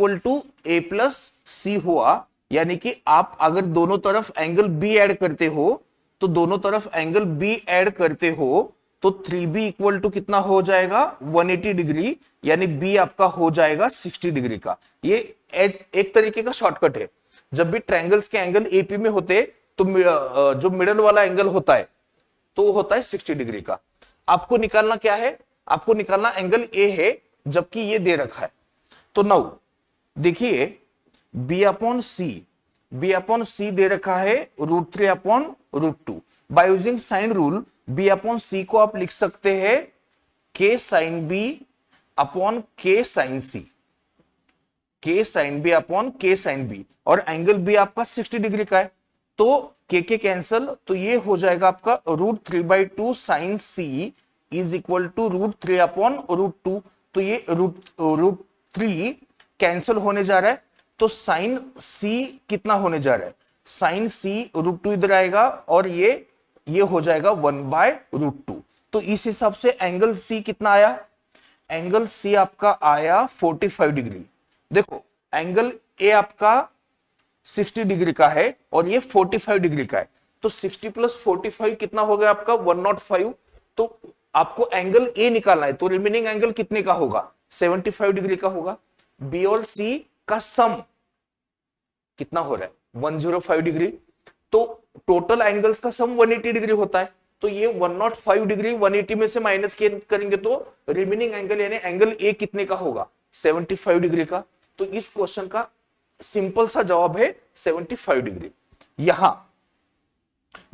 a + c हुआ। यानी कि आप अगर दोनों तरफ एंगल b ऐड करते हो, तो दोनों तरफ एंगल b ऐड करते हो तो 3b = कितना हो जाएगा? 180 डिग्री, यानी b आपका हो जाएगा 60 डिग्री का। ये एक तरीके का शॉर्टकट है। जब भी ट्रायंगल्स के एंगल एपी में होते तो जो मिडल वाला एंगल होता है तो वो होता है 60 डिग्री का। आपको निकालना क्या है? आपको निकालना एंगल ए है, जबकि ये दे रखा है। तो नाउ देखिए b/c दे रखा है √3/√2। By using sine rule b/c को आप लिख सकते हैं k sin b k sin c, k sin b k sin b, और एंगल b आपका 60 डिग्री का है, तो के कैंसल, तो ये हो जाएगा आपका √3/2 sin c = √3/√2। तो ये √3 कैंसल होने जा रहा है, तो साइन c कितना होने जा रहा है? साइन c √2 इधर आएगा और ये हो जाएगा 1/√2। तो इस हिसाब से एंगल c कितना आया? एंगल c आपका आया 45 डिग्री। देखो एंगल a आपका 60 डिग्री का है और ये 45 डिग्री का है, तो 60 + 45 कितना हो गया आपका? 105। तो आपको एंगल a निकालना है, तो रिमेनिंग एंगल कितने का होगा? 75 डिग्री का होगा। b और c का सम कितना हो रहा है? 105 डिग्री। तो टोटल एंगल्स का सम 180 डिग्री होता है, तो ये 105 डिग्री 180 में से माइनस करेंगे तो रिमेनिंग एंगल यानी एंगल ए कितने का होगा? 75 डिग्री का। तो इस क्वेश्चन का सिंपल सा जवाब है 75 डिग्री। यहां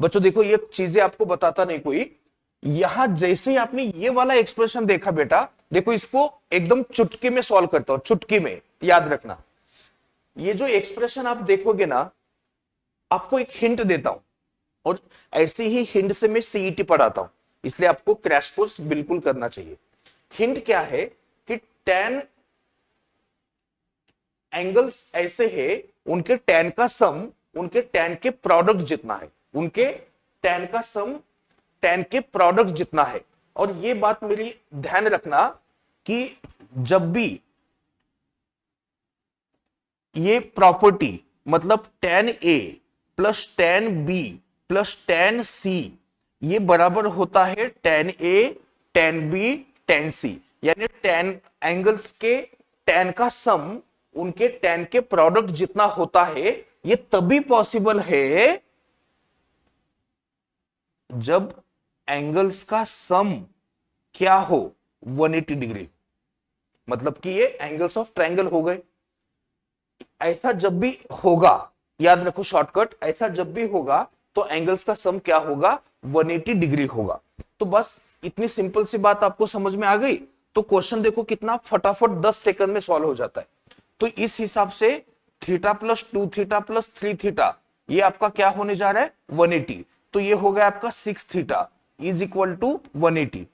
बच्चों देखो ये चीजें आपको बताता नहीं कोई, यहां जैसे ही आपने ये वाला एक्सप्रेशन देखा बेटा, देखो इसको एकदम चुटकी में सॉल्व करता हूं, चुटकी में, याद रखना। ये जो एक्सप्रेशन आप देखोगे ना, आपको एक हिंट देता हूं, और ऐसे ही हिंट से मैं सीईटी पढ़ाता हूं, इसलिए आपको क्रैश कोर्स बिल्कुल करना चाहिए। हिंट क्या है कि tan एंगल्स ऐसे है, उनके tan का सम उनके tan के प्रोडक्ट जितना है, उनके tan का सम tan के प्रोडक्ट जितना है। और ये बात मेरी ध्यान रखना कि जब भी ये प्रॉपर्टी, मतलब tan A + tan B + tan C, ये बराबर होता है tan A tan B tan C, यानी tan एंगल्स के tan का सम उनके tan के प्रोडक्ट जितना होता है। ये तभी पॉसिबल है जब एंगल्स का सम क्या हो? 180 डिग्री, मतलब कि ये एंगल्स ऑफ ट्रायंगल हो गए। ऐसा जब भी होगा, याद रखो शॉर्टकट, ऐसा जब भी होगा तो एंगल्स का सम क्या होगा? 180 डिग्री होगा। तो बस इतनी सिंपल सी बात आपको समझ में आ गई। तो क्वेश्चन देखो कितना फटाफट 10 सेकंड में सॉल्व हो जाता है। तो इस हिसाब से θ + 2θ + 3θ ये आपका क्या होने जा रहा है? 180। तो ये हो गया आपका 6θ = 180,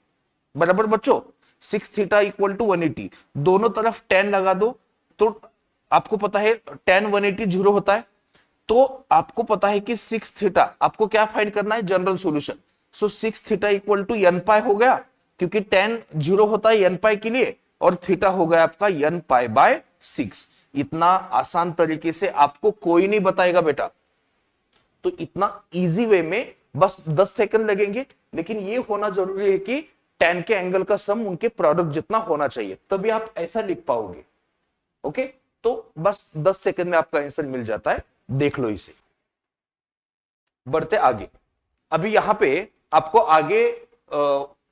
बराबर बच्चों। 6 थीटा इक्वल टू 180, दोनों तरफ tan लगा दो तो आपको पता है tan 180 जीरो होता है। तो आपको पता है कि 6 थीटा आपको क्या फाइंड करना है, general solution. So 6 theta equal to n pi हो गया, क्योंकि tan जीरो होता है n पाई के लिए, और थीटा हो गया आपका n पाई बाय 6। इतना आसान तरीके से आपको कोई नहीं बताएगा बेटा, तो इतना इजी वे में बस 10 सेकंड लगेंगे, लेकिन ये होना जरूरी है कि tan के एंगल का सम उनके प्रोडक्ट जितना होना चाहिए, तभी आप ऐसा लिख पाओगे। ओके, तो बस 10 सेकंड में आपका आंसर मिल जाता है, देख लो इसे। बढ़ते आगे, अभी यहां पे आपको आगे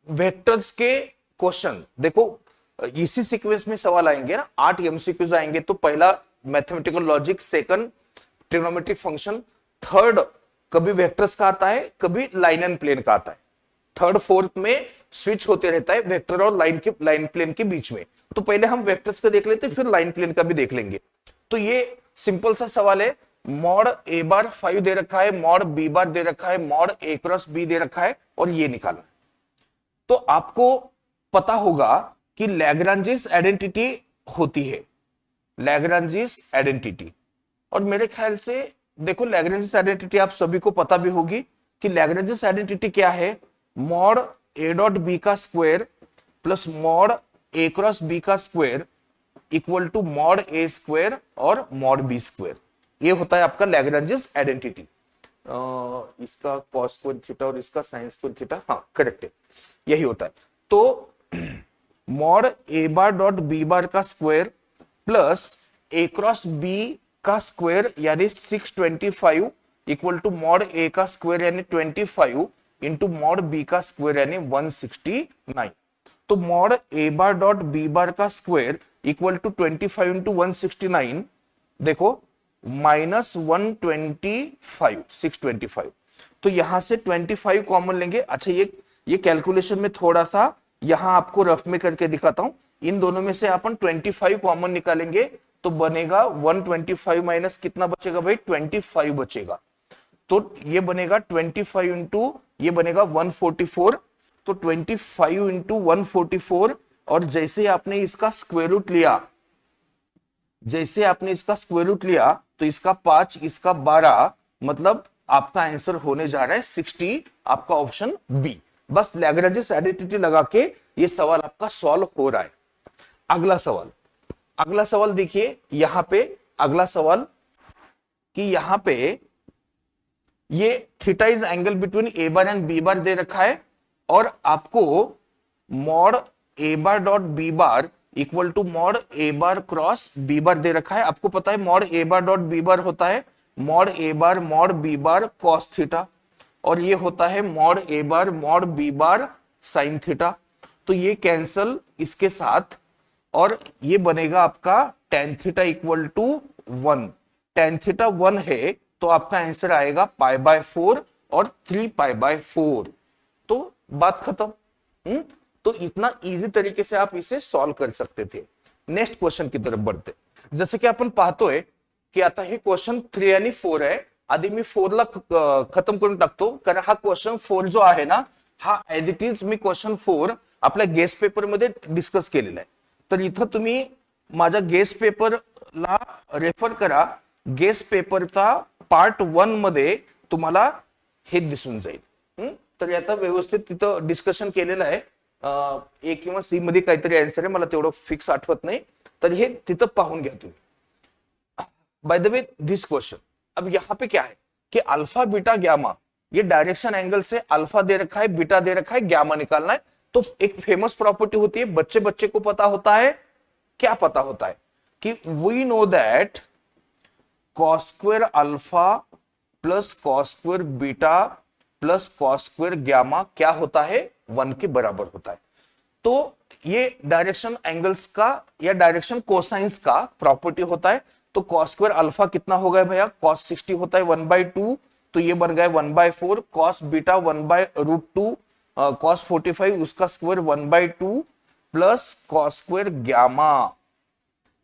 वेक्टर्स के क्वेश्चन देखो, इसी सीक्वेंस में सवाल आएंगे ना, 8 एमसीक्यूज आएंगे। तो पहला mathematical logic, second trigonometric function, third कभी वेक्टर्स का आता है, कभी लाइन एंड प्लेन का आता है। थर्ड फोर्थ में स्विच होते रहता है वेक्टर और लाइन प्लेन के बीच में। तो पहले हम वेक्टर्स का देख लेते हैं, फिर लाइन प्लेन का भी देख लेंगे। तो ये सिंपल सा सवाल है, मॉड ए बार 5 दे रखा है, मॉड बी बार दे रखा है, मॉड ए क्रॉस बी दे रखा है, और ये निकालना। तो आपको पता होगा कि लैग्रांजिस आइडेंटिटी होती है, लैग्रांजिस आइडेंटिटी। और मेरे ख्याल से देखो, लैग्रांजिस आइडेंटिटी आप सभी को पता भी होगी कि लैग्रांजिस आइडेंटिटी क्या है, मॉड ए डॉट बी का square plus mod A cross B का square equal to mod A square और मॉड बी स्क्वायर। ये होता है आपका लैग्रांजिस आइडेंटिटी। इसका कॉस स्क्वायर थीटा और इसका साइन स्क्वायर थीटा, हाँ करेक्ट है, यही होता है। तो mod A bar dot B bar का square plus A cross B का स्क्वायर यानी 625 इक्वल टू मॉड ए का स्क्वायर यानी 25 इंटू मॉड बी का स्क्वायर यानी 169। तो mod A bar dot B bar का स्क्वायर इक्वल टू 25 इंटू 169, देखो माइनस 125, 625। तो यहां से 25 कॉमन लेंगे। अच्छा, ये कैलकुलेशन में थोड़ा सा यहां आपको रफ में करके दिखाता हूं। इन दोनों में से अपन 25 कॉमन निकालेंगे तो बनेगा 125 माइनस कितना बचेगा भाई, 25 बचेगा। तो ये बनेगा 25 इंटू ये बनेगा 144। तो 25 इंटू 144, और जैसे आपने इसका स्क्वायर रूट लिया, जैसे आपने इसका स्क्वायर रूट लिया तो इसका 5 इसका 12, मतलब आपका आंसर होने जा रहा है 60, आपका ऑप्शन बी। बस लैग्रेंजिस आइडेंटिटी लगा के ये सवाल आपका सॉल्व हो रहा है। अगला सवाल, अगला सवाल देखिए यहां पे, अगला सवाल कि यहां पे ये theta is angle between A bar and B bar दे रखा है, और आपको mod A bar dot B bar equal to mod A bar cross B bar दे रखा है। आपको पता है mod A bar dot B bar होता है mod A bar mod B bar cos theta, और ये होता है mod A bar mod B bar sine theta. तो ये कैंसल इसके साथ, और ये बनेगा आपका tan theta equal to 1। Tan theta 1 है तो आपका आंसर आएगा पाई बाय 4 और 3 पाई बाय 4। तो बात खत्म। तो इतना इजी तरीके से आप इसे सॉल्व कर सकते थे। नेक्स्ट क्वेश्चन की तरफ बढ़ते, जसे की आपण पाहतोय की आता हे क्वेश्चन 3 आणि 4 आहे। आधी मी 4 ला खत्म करून टाकतो, कारण हा क्वेश्चन 4 जो आहे ना, हा as it is me question 4 आपल्या गेस्ट पेपर मध्ये डिस्कस केलेला आहे। तर इथं तुम्ही माझ्या गेस्ट पेपरला रेफर करा, गेस्ट पेपरचा पार्ट 1 मध्ये तुम्हाला हे दिसून जाईल। तर याचा व्यवस्थित तिथं डिस्कशन केलेलं आहे। ए किंवा सी मध्ये काहीतरी आन्सर आहे, मला तेवढं फिक्स आठवत नाही, तर हे तिथं पाहून घ्या तुम्ही। Bye the way this question, अब यहाँ पे क्या है कि अल्फा बीटा गैमा, ये डायरेक्शन एंगल से अल्फा दे रखा है, बीटा दे रखा है, गैमा निकालना है। तो एक फेमस प्रॉपर्टी होती है, बच्चे बच्चे को पता होता है, क्या पता होता है कि we know that cos square alpha plus cos square beta plus cos square gamma क्या होता है, 1 के बराबर होता है। तो ये डायरेक्शन एंगल्स का या डायरेक्शन कोसाइंस का प्रॉपर्टी होता है। तो कॉस स्क्वायर अल्फा कितना हो गया भैया, कॉस 60 होता है 1/2, तो ये बन गया 1/4। कॉस बीटा 1/√2, कॉस 45 उसका square 1/2 plus cos square gamma,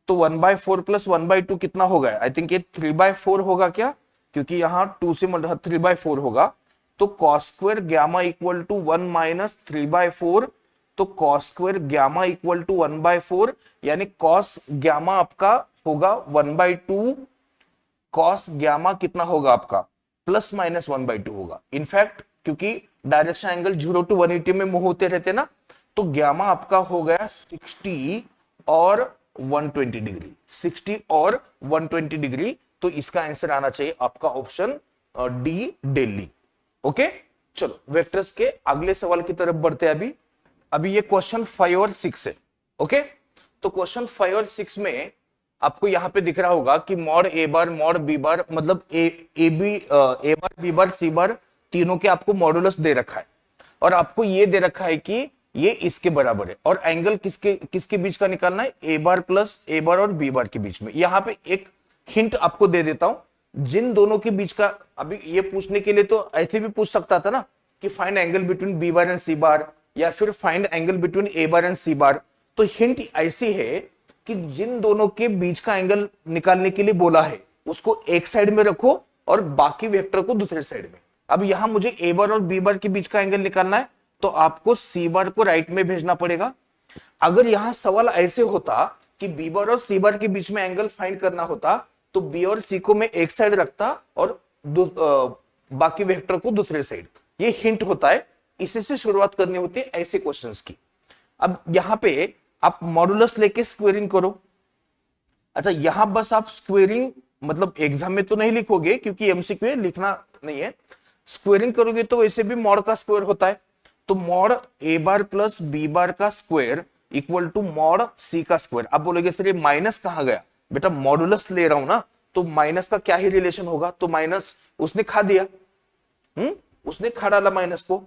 तो 1/4 प्लस 1/2 कितना हो गया, आई थिंक ये 3/4 होगा क्या, क्योंकि यहाँ 2 से 3/4 होगा। तो cos square gamma equal to 1 minus 3/4 तो cos square gamma equal to 1/4, यानी कॉस गामा आपका होगा 1/2, कॉस गामा कितना होगा आपका प्लस माइनस 1/2 होगा। इनफैक्ट क्योंकि डायरेक्शन एंगल 0 to 180 में मूव होते रहते ना, तो गामा आपका हो गया 60 और 120 डिग्री, 60 और 120 डिग्री। तो इसका आंसर आना चाहिए आपका ऑप्शन डी, दिल्ली। ओके, चलो वेक्टर्स के अगले सवाल की तरफ बढ़ते हैं। अभी ये क्वेश्चन 5 और 6 है। ओके, तो क्वेश्चन 5 और 6 में आपको यहां पे दिख रहा होगा कि mod A bar mod B बार, मतलब ए बार बी बार सी बार तीनों के आपको मॉडुलस दे रखा है, और आपको ये दे रखा है कि ये इसके बराबर है, और एंगल किसके किसके बीच का निकालना है, ए बार प्लस ए बार और बी बार के बीच में। यहां पे एक हिंट आपको दे देता हूं, जिन दोनों के बीच का, अभी ये पूछने के लिए तो ऐसे भी पूछ सकता था ना कि find angle between B bar and C bar, या फिर find angle between A bar and C bar. तो हिंट ऐसी है कि जिन दोनों के बीच का एंगल निकालने के लिए बोला है उसको एक साइड में रखो और बाकी वेक्टर को दूसरे साइड में। अब यहां मुझे ए बार और बी बार के बीच का एंगल निकालना है, तो आपको सी बार को राइट में भेजना पड़ेगा। अगर यहां सवाल ऐसे होता कि बी बार और सी बार के बीच में एंगल फाइंड करना होता, तो बी और सी को मैं एक साइड रखता और बाकी वेक्टर को दूसरे साइड। ये हिंट होता है, इसी से शुरुआत करनी होती है ऐसे क्वेश्चंस की। अब यहां पे आप मॉडुलस लेके स्क्वेयरिंग करो। अच्छा, यहां बस आप स्क्वेयरिंग, मतलब एग्जाम में तो नहीं लिखोगे क्योंकि एमसीक्यू है, लिखना नहीं है। स्क्वेयरिंग करोगे तो वैसे भी मॉड का स्क्वायर होता है, तो mod A bar plus B bar का square equal to mod C का स्क्वायर। अब बोलोगे सर ये माइनस कहां गया, बेटा मॉडुलस ले रहा हूं ना, तो माइनस का क्या ही रिलेशन होगा, तो माइनस उसने खा दिया, उसने खा डाला माइनस को।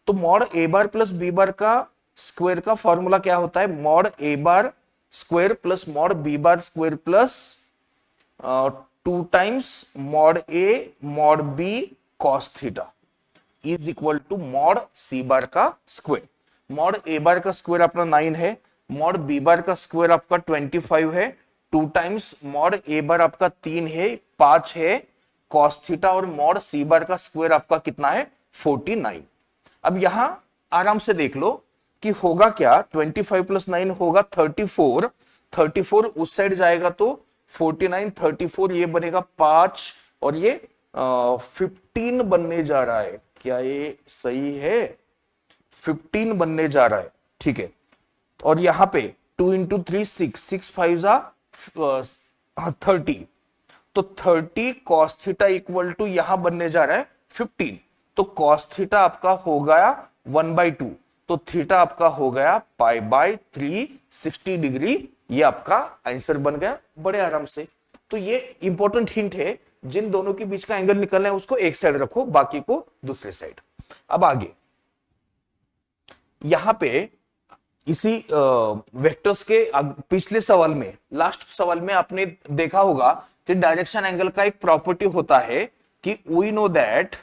तो mod A bar plus B bar का स्क्वायर का फॉर्मूला क्या होता है, mod A bar square plus mod B bar square plus 2 times mod A mod B cos theta is equal to mod C bar का square. Mod A बार का square अपना 9 है, mod B bar का square आपका 25 है, 2 times mod A बार आपका 3 है, 5 है कॉस थीटा, और मॉड सी बार का स्क्वायर आपका कितना है 49। अब यहां आराम से देख लो कि होगा क्या, 25 प्लस 9 होगा 34, 34 उस साइड जाएगा तो 49, 34 ये बनेगा 5, और ये 15 बनने जा रहा है। क्या ये सही है, 15 बनने जा रहा है, ठीक है। और यहां पे 2 इंटू 3 6, 6 5 जा 30, तो 30 कॉस थीटा इक्वल टू यहां बनने जा रहा है 15, तो कॉस थीटा आपका हो गया 1/2, तो थीटा आपका हो गया π/3 60 डिग्री। ये आपका आंसर बन गया बड़े आराम से। तो ये इंपॉर्टेंट हिंट है, जिन दोनों के बीच का एंगल निकलना है उसको एक साइड रखो, बाकी को दूसरे साइड। अब आगे यहां पे इसी वेक्टर्स के पिछले सवाल में, लास्ट सवाल में आपने देखा होगा कि डायरेक्शन एंगल का एक प्रॉपर्टी होता है कि we know that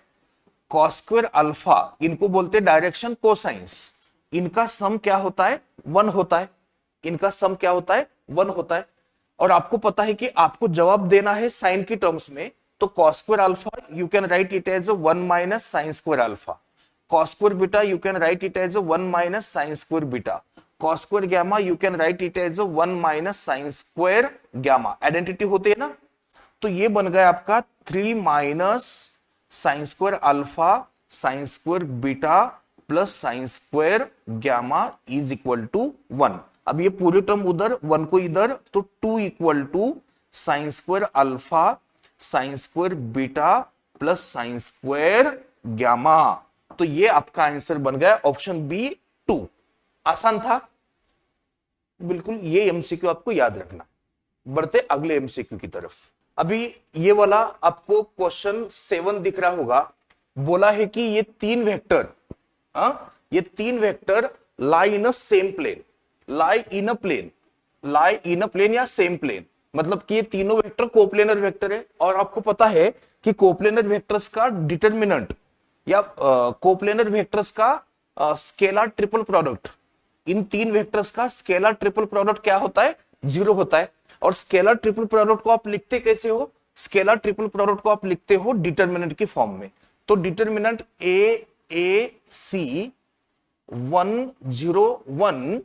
cos square alpha, इनको बोलते हैं डायरेक्शन कोसाइंस, इनका सम क्या होता है 1 होता है, इनका सम क्या होता है 1 होता है। और आपको पता है कि आपको जवाब देना है साइन की टर्म्स में, तो cos square alpha you can write it as 1 minus sine square alpha, cos square beta you can write it as 1 minus sine square beta, cos square gamma you can write it as 1 minus sine square gamma. Identity होती है ना, तो ये बन गया आपका 3 minus sine square alpha sine square beta plus sine square gamma is equal to 1। अब ये पूरी टर्म उधर, 1 को इधर, तो 2 equal to sine square alpha sine square beta plus sine square gamma. तो ये आपका आंसर बन गया ऑप्शन बी 2। आसान था बिल्कुल, ये एमसीक्यू आपको याद रखना। बढ़ते अगले एमसीक्यू की तरफ। अभी ये वाला आपको क्वेश्चन 7 दिख रहा होगा, बोला है कि ये 3 वेक्टर, ये 3 vector lie in a same plane, lie in a plane, lie in a plane या सेम प्लेन, मतलब कि ये तीनों वेक्टर कोप्लेनर वेक्टर है। और आपको पता है कि कोप्लेनर वेक्टर्स का डिटरमिनेंट या कोप्लेनर वेक्टर्स का स्केलर ट्रिपल प्रोडक्ट, इन 3 वेक्टर्स का स्केलर ट्रिपल प्रोडक्ट क्या होता है 0 होता है। और स्केलर ट्रिपल प्रोडक्ट को आप लिखते कैसे हो, स्केलर ट्रिपल प्रोडक्ट को आप लिखते हो डिटरमिनेंट की फॉर्म में। तो determinant A C 101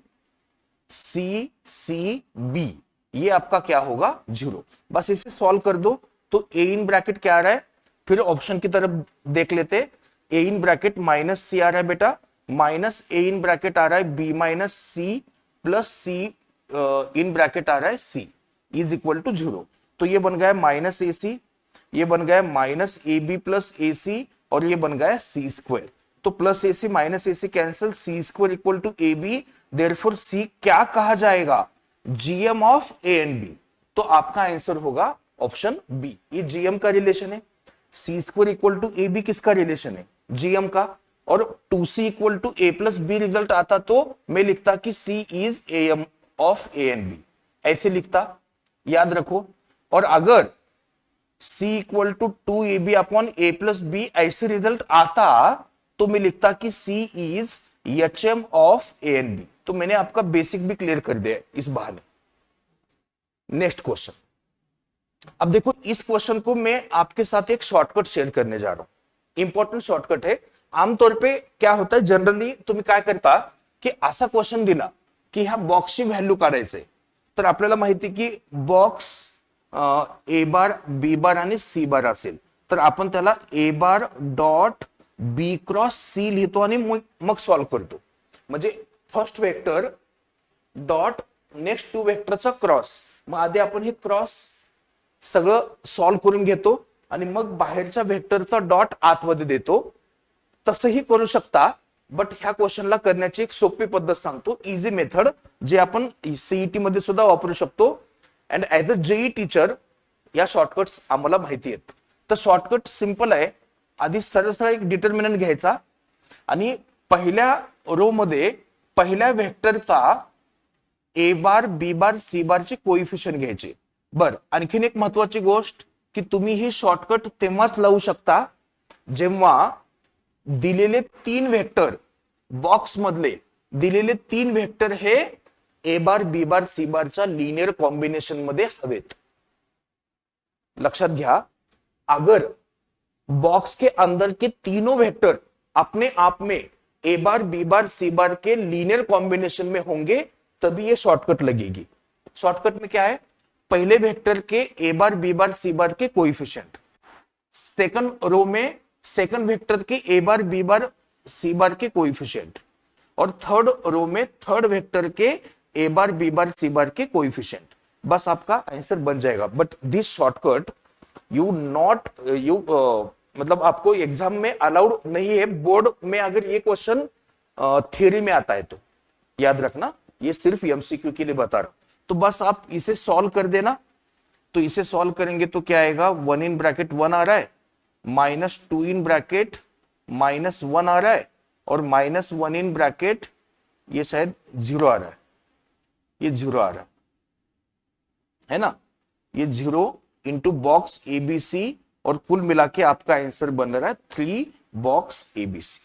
C C B, ये आपका क्या होगा 0। बस इसे सॉल्व कर दो तो ए इन ब्रैकेट क्या आ रहा है, फिर ऑप्शन की तरफ देख लेते। ए इन ब्रैकेट माइनस सी आ रहा है बेटा, माइनस ए इन ब्रैकेट आ रहा है B minus C plus C in bracket आ रहा है सी इज इक्वल टू 0। तो ये बन गया माइनस ए सी, ये बन गया minus A B plus A C, और ये बन गया सी स्क्वायर। तो plus A C minus A C cancel, C square equal to A B, therefore C क्या कहा जाएगा, GM of A and B. तो आपका आंसर होगा ऑप्शन बी, ये जीएम का रिलेशन है। C square equal to A B किसका रिलेशन है, जीएम का। और 2c equal to A plus B result आता तो मैं लिखता कि C is M of A and B, ऐसे लिखता, याद रखो। और अगर c equal to 2ab upon a plus B ऐसे रिजल्ट आता तो मैं लिखता कि c is HM of A and B. तो मैंने आपका बेसिक भी क्लियर कर दिया इस बहाने। नेक्स्ट क्वेश्चन, अब देखो इस क्वेश्चन को मैं आपके साथ एक शॉर्टकट शेयर करने जा रहा हूं, इंपॉर्टंट शॉर्टकट है। आमतौर पे क्या होता है, जनरली तुम्ही काय करता की असा क्वेश्चन दिला की ह्या बॉक्सची व्हॅल्यू काढायचे, तर आपल्याला माहिती की बॉक्स ए बार बी बार आणि सी बार असेल तर आपण त्याला A bar dot B cross C लिहितो आणि मग सॉल्व करतो। म्हणजे first vector dot next two वेक्टरचा क्रॉस, मग आधी आपण हे क्रॉस सगळं सॉल्व करून घेतो आणि मग बाहेरच्या वेक्टरचा डॉट आतमध्ये देतो। तसंही करू शकता, बट ह्या क्वेश्चनला करण्याची एक सोपी पद्धत सांगतो, इझी मेथड, जे आपण सीईटी मध्ये सुद्धा वापरू शकतो। And as a JEE teacher या शॉर्टकट्स आम्हाला माहिती आहेत। तर शॉर्टकट सिंपल आहे, आधी सरळ सरळ एक डिटर्मिनंट घ्यायचा आणि पहिल्या रो मध्ये पहिल्या वेक्टरचा ए बार बी बार सी बार चे कोइफिशियंट घ्यायचे। बर, आणखीन एक महत्वाची गोष्ट की तुम्ही ही शॉर्टकट तेव्हाच लावू शकता जेव्हा दिलेले 3 वेक्टर बॉक्स मधले दिलेले 3 वेक्टर हे ए बार बी बार सी बारच्या लिनियर कॉम्बिनेशन मध्ये हवेत। लक्षात घ्या, अगर बॉक्स के अंदर के तीनों वेक्टर अपने आप में ए बार बी बार सी बार के लीनियर कॉम्बिनेशन में होंगे तभी ये शॉर्टकट लगेगी। शॉर्टकट में क्या है, पहले वेक्टर के ए बार बी बार सी बार के कोएफिशिएंट, सेकंड रो में सेकंड वेक्टर के ए बार बी बार सी बार के कोएफिशिएंट, और थर्ड रो में थर्ड वेक्टर के ए बार बी बार सी बार के कोएफिशिएंट। बस आपका आंसर बन जाएगा। But this shortcut you not मतलब आपको एग्जाम में अलाउड नहीं है। बोर्ड में अगर ये क्वेश्चन थ्योरी में आता है तो याद रखना, ये सिर्फ एमसीक्यू के लिए बता रहा हूं। तो बस आप इसे सॉल्व कर देना। तो इसे सॉल्व करेंगे तो क्या आएगा, 1 इन ब्रैकेट 1 आ रहा है, माइनस 2 इन ब्रैकेट माइनस 1 आ रहा है, और माइनस 1 इन ब्रैकेट ये शायद 0 आ रहा है, ये 0 आ रहा है ना, ये 0 इंटू बॉक्स एबीसी, और कुल मिला के आपका आंसर बन रहा है 3 बॉक्स एबीसी।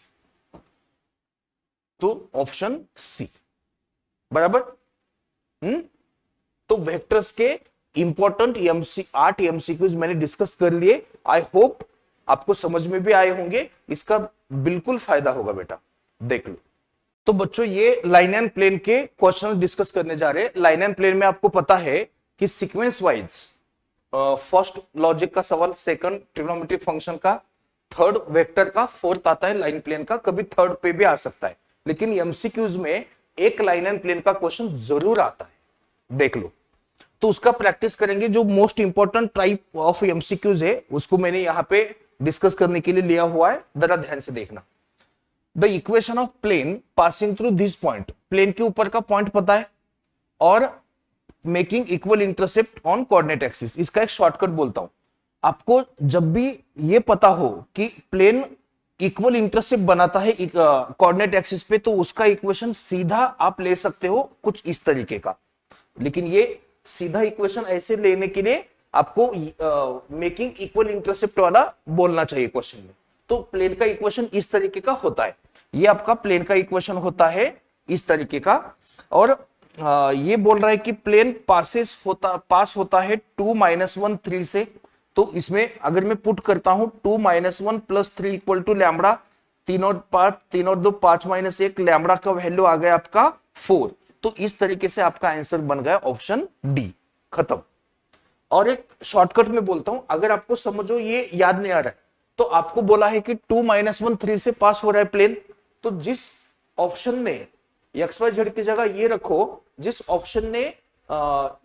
तो ऑप्शन सी बराबर। तो वेक्टर्स के इंपॉर्टेंट 8 एमसीक्यूज मैंने डिस्कस कर लिए। आई होप आपको समझ में भी आए होंगे, इसका बिल्कुल फायदा होगा बेटा, देख लो। तो बच्चों ये लाइन एंड प्लेन के क्वेश्चन डिस्कस करने जा रहे हैं। लाइन एंड प्लेन में आपको पता है कि सीक्वेंस वाइज फर्स्ट लॉजिक का सवाल, सेकंड ट्रिग्नोमेट्रिक फंक्शन का, थर्ड वेक्टर का, फोर्थ आता है लाइन प्लेन का, कभी थर्ड पे भी आ सकता है, लेकिन एमसीक्यूज में एक लाइन एंड प्लेन का क्वेश्चन जरूर आता है, देख लो। तो उसका प्रैक्टिस करेंगे। जो most important type of MCQs है उसको मैंने यहां पे डिस्कस करने के लिए लिया हुआ है, जरा ध्यान से देखना। The equation of plane passing through this point, plane के ऊपर का पॉइंट पता है, और making equal intercept on coordinate axis, इसका एक शॉर्टकट बोलता हूं। आपको जब भी ये पता हो कि प्लेन इक्वल इंटरसेप्ट बनाता है कोऑर्डिनेट एक्सिस पे, तो उसका इक्वेशन सीधा आप ले सकते हो कुछ इस तरीके का। लेकिन ये सीधा इक्वेशन ऐसे लेने के लिए आपको मेकिंग इक्वल इंटरसेप्ट वाला बोलना चाहिए क्वेश्चन में। तो प्लेन का इक्वेशन इस तरीके का होता है, ये आपका प्लेन का इक्वेशन होता है इस तरीके का। और ये बोल रहा है कि प्लेन पास होता है 2 - 1 3 से। तो इसमें अगर मैं पुट करता हूं 2 - 1 + 3 = लैम्बडा, तीन और दो 5 - 1, लैम्बडा का वैल्यू आ गया आपका 4। तो इस तरीके से आपका आंसर बन गया ऑप्शन डी। खत्म। और एक शॉर्टकट में बोलता हूं, अगर आपको समझो ये याद नहीं आ रहा है, तो आपको बोला है कि 2 - 1 3 से पास हो रहा है प्लेन, तो जिस ऑप्शन ने एक्स वाई जेड की जगह ये रखो, जिस ऑप्शन ने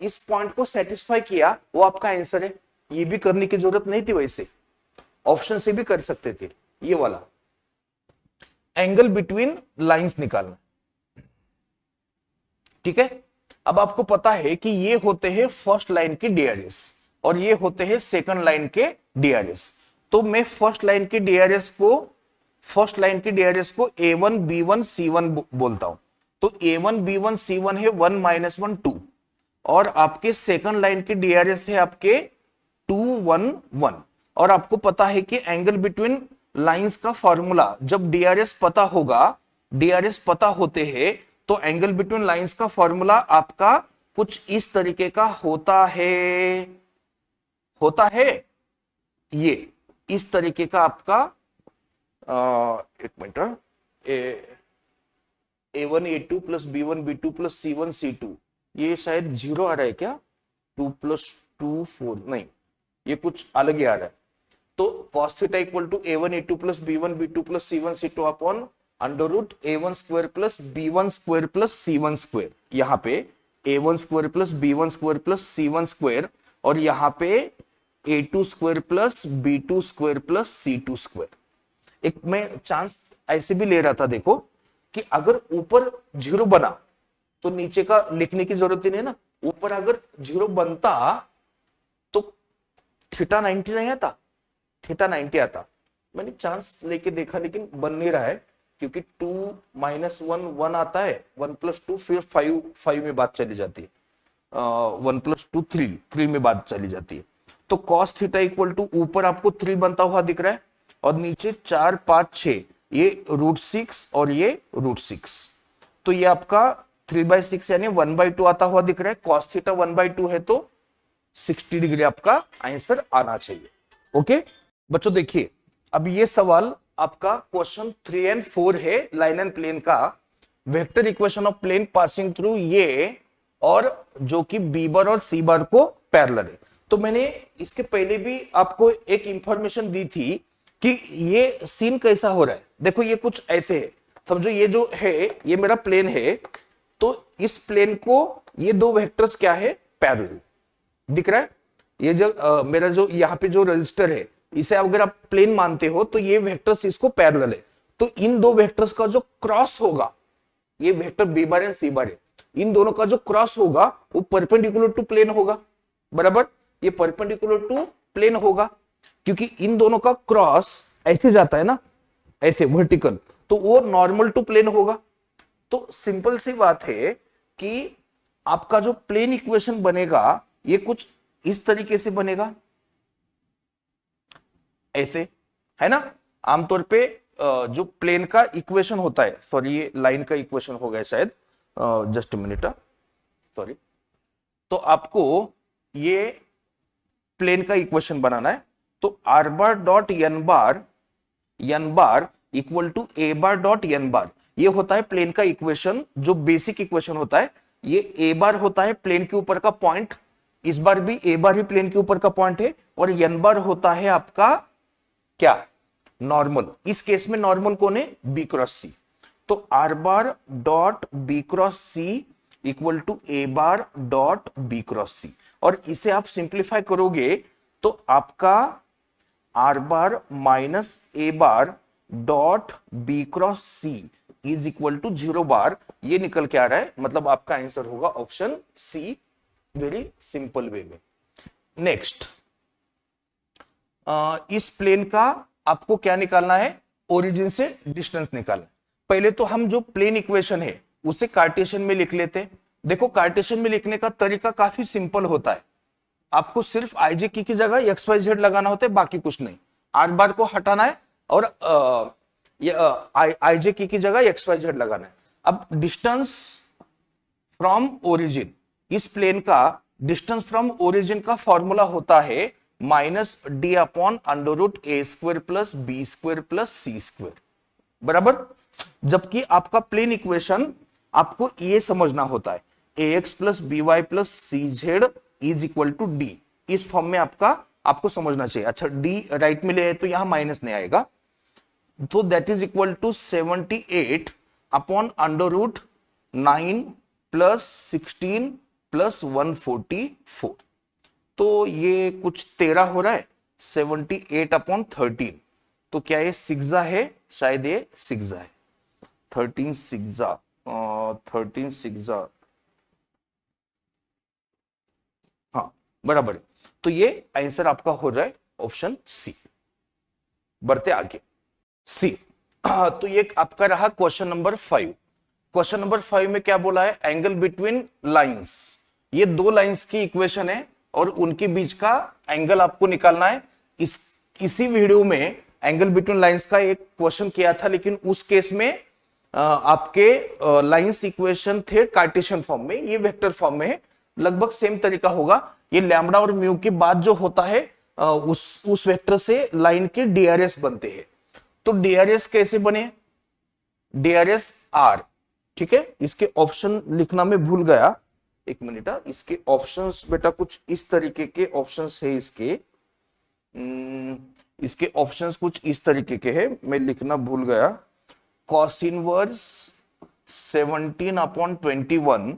इस पॉइंट को सेटिस्फाई किया वो आपका आंसर है। ये भी करने की जरूरत नहीं थी, वैसे ऑप्शन से भी कर सकते थे। ये वाला एंगल बिटवीन लाइंस निकालना, ठीक है। अब आपको पता है कि ये होते हैं फर्स्ट लाइन के डीआरएस और ये होते हैं सेकंड लाइन के डीआरएस। तो मैं फर्स्ट लाइन के डीआरएस को A1 B1 C1 बोलता हूं। तो A1 B1 C1 है 1 - 1 2, और आपके सेकंड लाइन के डीआरएस है आपके 2 1 1। और आपको पता है कि एंगल बिटवीन लाइंस का फॉर्मूला, जब डीआरएस पता होते हैं तो एंगल बिटवीन लाइंस का फॉर्मूला आपका कुछ इस तरीके का होता है ये इस तरीके का आपका एक minute, A1 A2 plus B1 B2 plus C1 C2, ये शायद 0 आ रहा है क्या? 2 + 2 4, नहीं, ये कुछ अलग ही आ रहा है। तो cos theta equal to A1 A2 plus B1 B2 plus C1 C2 upon under root A1 square plus B1 square plus C1 square. यहाँ पे A1 square plus B1 square plus C1 square, और यहाँ पे A2 square plus B2 square plus C2 square. एक मैं chance ऐसे भी ले रहा था, देखो कि अगर ऊपर 0 बना तो नीचे का लिखने की जरूरत ही नहीं ना। ऊपर अगर 0 बनता तो थीटा 90 नहीं आता, थीटा 90 आता। मैंने चांस लेके देखा लेकिन बन नहीं रहा है, क्योंकि 2 - 1 1 आता है, 1 + 2 फिर 5 में बात चली जाती है, 1 + 2 3 में बात चली जाती है। तो cos थीटा इक्वल टू ऊपर आपको 3 बनता हुआ दिख रहा है और नीचे 4 5 6, ये √6 और ये √6। तो ये आपका 3/6 यानी 1/2 आता हुआ दिख रहा है। cos थीटा 1/2 है तो 60 डिग्री आपका आंसर आना चाहिए। ओके बच्चों, देखिए अब ये सवाल आपका क्वेश्चन 3 और 4 है, लाइन एंड प्लेन का। Vector equation of plane passing through ये और जो कि बी बार और सी बार को पैरेलल है। तो मैंने इसके पहले भी आपको एक इंफॉर्मेशन दी थी कि ये सीन कैसा हो रहा है। देखो ये कुछ ऐसे है, समझो ये जो है ये मेरा प्लेन है, तो इस प्लेन को ये दो वेक्टर्स क्या है, पैरेलल दिख रहा है। ये जो मेरा जो यहाँ पे जो रजिस्टर है, इसे अगर आप प्लेन मानते हो तो ये वेक्टर्स इसको पैरेलल है। तो इन दो वेक्टर्स का जो क्रॉस होगा, ये vector B bar and C बार है, इन दोनों का जो क्रॉस होगा वो परपेंडिकुलर टू प्लेन होगा, बराबर। ये परपेंडिकुलर टू प्लेन होगा क्योंकि इन दोनों का क्रॉस ऐसे जाता है ना, ऐसे वर्टिकल, तो वो नॉर्मल टू प्लेन होगा। तो सिंपल सी बात है कि आपका जो प्लेन इक्वेशन बनेगा ये कुछ इस तरीके से बनेगा, ऐसे, है ना। आमतौर पे जो प्लेन का इक्वेशन होता है, सॉरी ये लाइन का इक्वेशन हो गया शायद, जस्ट मिनट, सॉरी। तो आपको ये प्लेन का इक्वेशन बनाना है। तो r bar dot n bar equal to a bar dot n bar, ये होता है प्लेन का इक्वेशन, जो बेसिक इक्वेशन होता है। ये a बार होता है प्लेन के ऊपर का पॉइंट, इस बार भी a बार ही प्लेन के ऊपर का पॉइंट है, और n बार होता है आपका क्या, नॉर्मल। इस केस में नॉर्मल कौन है, b क्रॉस c। तो r bar dot b cross c equal to a bar dot b cross c, और इसे आप सिंप्लीफाई करोगे तो आपका r bar minus a bar dot b cross c is equal to 0 bar, ये निकल के आ रहा है। मतलब आपका आंसर होगा option C, very simple way में। नेक्स्ट, इस प्लेन का आपको क्या निकालना है, ओरिजिन से डिस्टेंस निकालना है। पहले तो हम जो प्लेन इक्वेशन है उसे कार्टेशियन में लिख लेते हैं। देखो कार्टेशियन में लिखने का तरीका काफी सिंपल होता है, आपको सिर्फ आईजे की जगह XYZ लगाना होता है, बाकी कुछ नहीं। आर बार को हटाना है और आईजे की जगह XYZ लगाना है। अब डिस्टेंस फ्रॉम ओरिजिन, इस प्लेन का डिस्टेंस फ्रॉम ओरिजिन का फॉर्मूला होता है -d upon under root a² plus b² plus c²। बराबर। जबकि आपका प्लेन इक्वेशन आपको ये समझना होता है, ax plus B Y plus C Z is equal to D, इस फॉर्म में आपको समझना चाहिए। अच्छा, डी राइट में ले आए तो यहां माइनस नहीं आएगा, तो that is equal to 78 upon under root 9 plus 16 plus 144। तो ये कुछ 13 हो रहा है, 78 अपॉन 13, तो क्या ये सिक्सा है? शायद ये सिक्सा है, 13 सिक्सा, 13 सिक्सा, हाँ बराबर है। तो ये आंसर आपका हो जाए ऑप्शन सी। बढ़ते आगे, सी। तो ये आपका रहा क्वेश्चन नंबर 5। क्वेश्चन नंबर 5 में क्या बोला है? Angle between lines. ये दो लाइंस की इक्वेशन है और उनके बीच का एंगल आपको निकालना है। इसी वीडियो में एंगल बिटवीन लाइंस का एक क्वेश्चन किया था, लेकिन उस केस में आपके लाइंस इक्वेशन थे कार्टेशियन फॉर्म में, ये वेक्टर फॉर्म में है। लगभग सेम तरीका होगा। ये लैम्बडा और म्यू के बाद जो होता है उस वेक्टर से लाइन के डीआरएस बनते हैं। तो डीआरएस कैसे बने? डीआरएस आर, ठीक है। इसके ऑप्शन लिखना मैं भूल गया, एक मिनट। इसके ऑप्शंस बेटा कुछ इस तरीके के ऑप्शंस है इसके ऑप्शंस कुछ इस तरीके के हैं, मैं लिखना भूल गया। Cos inverse 17 upon 21,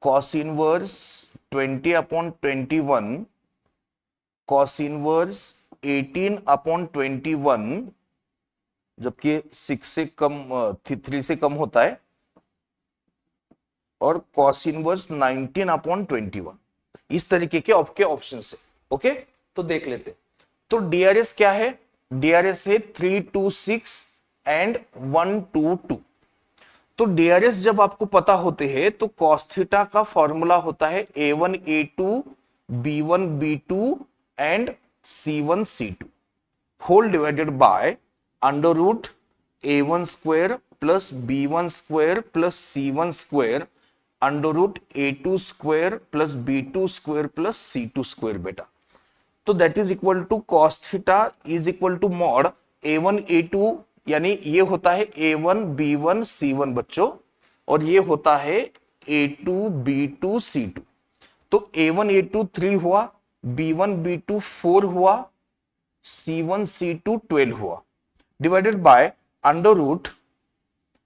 cos inverse 20 upon 21, cos inverse 18 upon 21, जबकि 6 से कम 3 से कम होता है, और कॉस इनवर्स 19 अपॉन 21। इस तरीके के आपके ऑप्शन है। ओके, तो देख लेते। तो डीआरएस क्या है? डीआरएस है 326 एंड 122। तो डीआरएस जब आपको पता होते हैं तो कॉस थीटा का फॉर्मूला होता है a1 a2 b1 b2 and c1 c2 whole divided by under root a1 square plus b1 square plus c1 square under root a2 square plus b2 square plus c2 square बेटा। तो that is equal to cos theta is equal to mod a1 a2, यानी ये होता है a1 b1 c1 बच्चों, और ये होता है a2 b2 c2। तो a1 a2 3 हुआ, b1 b2 4 हुआ, c1 c2 12 हुआ, डिवाइडेड बाय अंडर रूट,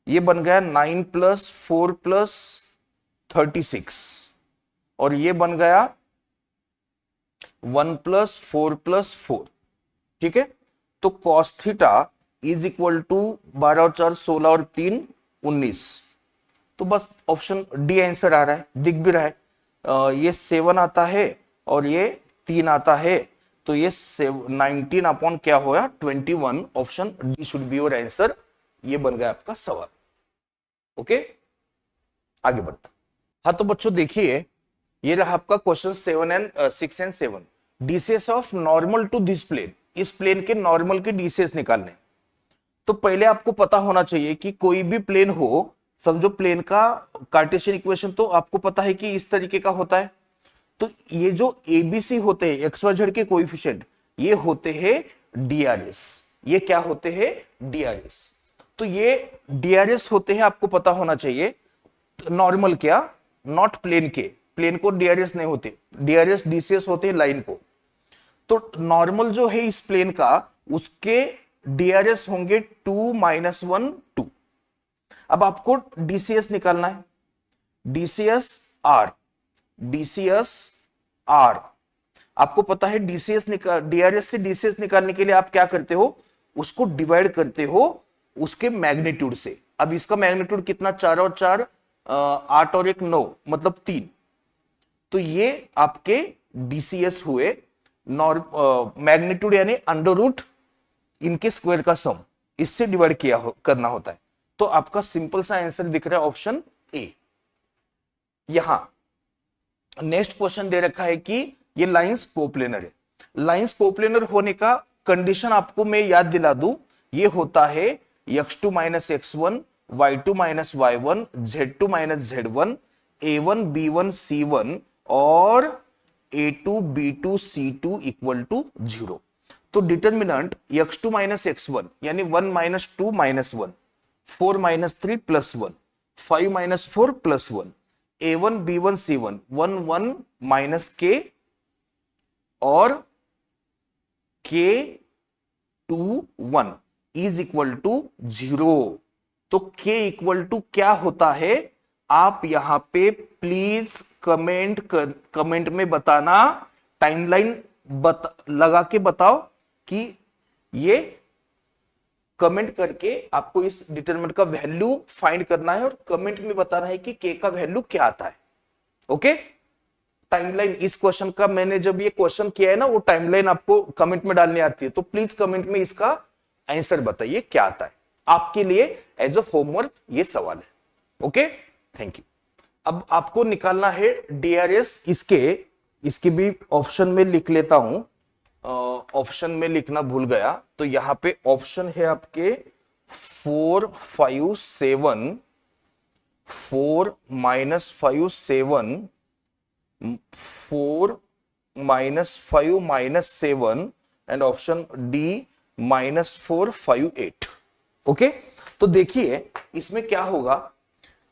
ये बन गया 9 प्लस 4 प्लस 36, और ये बन गया 1 प्लस 4 प्लस 4, ठीक है। तो cos theta is equal to 12 और 4 16 और 3 19। तो बस ऑप्शन डी आंसर आ रहा है, दिख भी रहा है। ये 7 आता है और ये 3 आता है, तो ये 19 अपॉन क्या होगा 21। Option D should be your answer. ये बन गया आपका सवाल। ओके, आगे बढ़ता। हाँ तो बच्चों देखिए, ये रहा आपका question 6 and 7। DCs of normal to this plane, इस प्लेन के नॉर्मल के डीसीएस निकालने। तो पहले आपको पता होना चाहिए कि कोई भी प्लेन हो, समझो प्लेन का कार्टेशियन इक्वेशन तो आपको पता है कि इस तरीके का होता है। तो ये जो एबीसी होते हैं एक्स वाई जेड के कोएफिशिएंट, ये होते हैं डीआरएस। ये क्या होते हैं? डीआरएस। तो ये डीआरएस होते हैं, आपको पता होना चाहिए। नॉर्मल क्या, नॉट प्लेन के, प्लेन को डीआरएस नहीं होते, डीआरएस डीसीएस होते हैं लाइन को। तो नॉर्मल जो है इस प्लेन का, उसके डीआरएस होंगे 2 - 1 2। अब आपको डीसीएस निकालना है, डीसीएस आर, डीसीएस आर। आपको पता है डीसीएस डीआरएस से डीसीएस निकालने के लिए आप क्या करते हो? उसको डिवाइड करते हो उसके मैग्नीट्यूड से। अब इसका मैग्नीट्यूड कितना? 4 और 4 8 और 1 9, मतलब 3। तो ये आपके डीसीएस हुए। मैग्नीट्यूड यानी अंडर रूट इनके स्क्वायर का सम, इससे डिवाइड करना होता है। तो आपका सिंपल सा आंसर दिख रहा है ऑप्शन ए। यहां नेक्स्ट क्वेश्चन दे रखा है कि ये लाइंस कोप्लेनर है। लाइंस कोप्लेनर होने का कंडीशन आपको मैं याद दिला दूं, ये होता है x2 - x1, y2 - y1, z2 - z1, a1 b1 c1 और a2 b2 c2 equal to 0। तो तो डिटर्मिनेंट x2 माइनस x1 यानी 1 minus 2 minus 1, 4 minus 3 plus 1, 5 minus 4 plus 1, a1 b1 c1, 1 1 minus k और k 2 1 इज इक्वल टू 0। तो k equal to क्या होता है, आप यहां पे प्लीज कमेंट में बताना, टाइमलाइन लगा के बताओ कि ये कमेंट करके आपको इस डिटरमिनेंट का वैल्यू फाइंड करना है और कमेंट में बताना है कि k का वैल्यू क्या आता है। ओके, टाइमलाइन इस क्वेश्चन का मैंने जब ये क्वेश्चन किया है ना, वो टाइमलाइन आपको कमेंट में डालनी आती है, तो प्लीज कमेंट में इसका आंसर बताइए क्या आता है। आपके लिए एज अ होमवर्क ये सवाल है। Okay, thank you. अब आपको निकालना है डीआरएस। इसके भी ऑप्शन में लिख लेता हूं, ऑप्शन में लिखना भूल गया, तो यहां पे ऑप्शन है आपके 4 5 7, 4 minus 5 7, 4 minus 5 minus 7 and option D -4 5 8। Okay, तो देखिए इसमें क्या होगा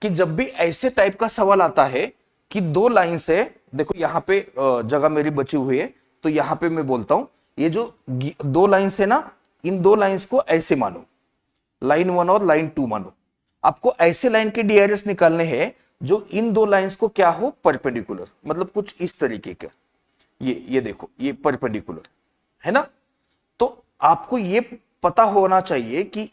कि जब भी ऐसे टाइप का सवाल आता है कि दो लाइन से, देखो यहां पे जगह मेरी बची हुई है, तो यहां पे मैं बोलता हूं ये जो दो लाइन है ना, इन दो लाइंस को ऐसे मानो, लाइन 1 और लाइन 2 मानो। आपको ऐसे लाइन के डीआरएस निकालने हैं जो इन दो लाइंस को क्या हो, परपेंडिकुलर, मतलब कुछ इस तरीके का। ये देखो, ये परपेंडिकुलर है ना। तो आपको ये पता होना चाहिए कि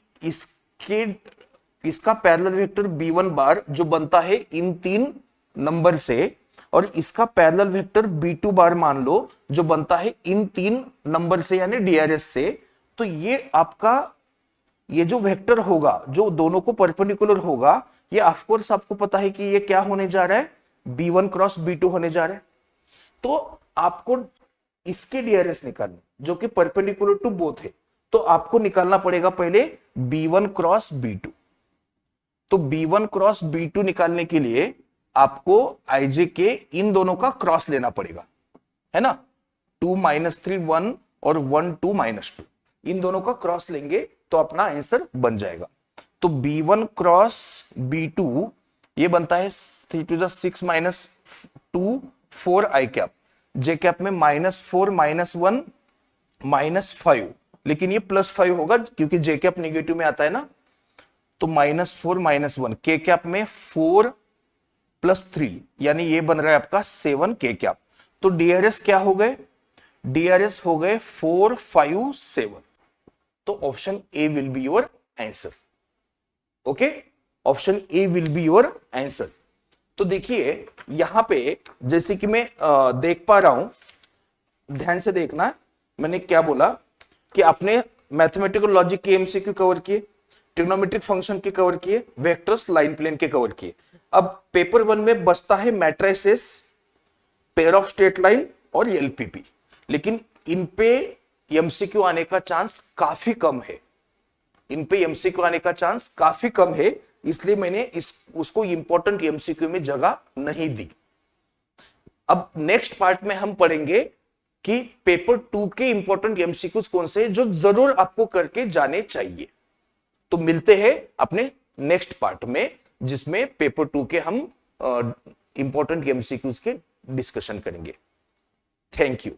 इसका पैरेलल वेक्टर b1 बार जो बनता है इन तीन नंबर से, और इसका पैरेलल वेक्टर b2 बार मान लो जो बनता है इन तीन नंबर से यानी डीआरएस से। तो ये आपका ये जो वेक्टर होगा जो दोनों को परपेंडिकुलर होगा, ये ऑफ कोर्स आपको पता है कि ये क्या होने जा रहा है, b1 क्रॉस b2 होने जा रहा है। तो आपको इसके डीआरएस निकालने जो कि परपेंडिकुलर टू बोथ है, तो आपको निकालना पड़ेगा पहले b1 क्रॉस b2। तो b1 क्रॉस b2 निकालने के लिए आपको ij के इन दोनों का क्रॉस लेना पड़ेगा, है ना। 2 - 3 1 और 1 2 -2, इन दोनों का क्रॉस लेंगे तो अपना आंसर बन जाएगा। तो b1 क्रॉस b2 ये बनता है 3 to the 6 -2 4 i cap, j cap में -4 -1 -5, लेकिन ये +5 होगा क्योंकि j कैप नेगेटिव में आता है ना। तो -4 -1, k कैप में 4 + 3 यानी ये बन रहा है आपका 7 k कैप। तो डीआरएस क्या हो गए, डीआरएस हो गए 4 5 7। तो option A will be your answer. Okay, option A will be your answer. तो देखिए यहां पे जैसे कि मैं देख पा रहा हूं, ध्यान से देखना, मैंने क्या बोला कि आपने मैथमेटिकल लॉजिक के एमसीक्यू कवर किए, ट्रिग्नोमेट्रिक फंक्शन के कवर किए, वेक्टर्स लाइन प्लेन के कवर किए। अब पेपर 1 में बचता है matrices, pair of straight line और एलपीपी, लेकिन इन पे एमसीक्यू आने का चांस काफी कम है, इन पे एमसीक्यू आने का चांस काफी कम है, इसलिए मैंने उसको इंपॉर्टेंट एमसीक्यू में जगह नहीं दी। अब नेक्स्ट पार्ट में हम पढ़ेंगे कि पेपर 2 के इंपॉर्टेंट एमसीक्यूज कौन से हैं जो जरूर आपको करके जाने चाहिए। तो मिलते हैं अपने नेक्स्ट पार्ट में, जिसमें पेपर 2 के हम इंपॉर्टेंट एमसीक्यूज के डिस्कशन करेंगे। Thank you.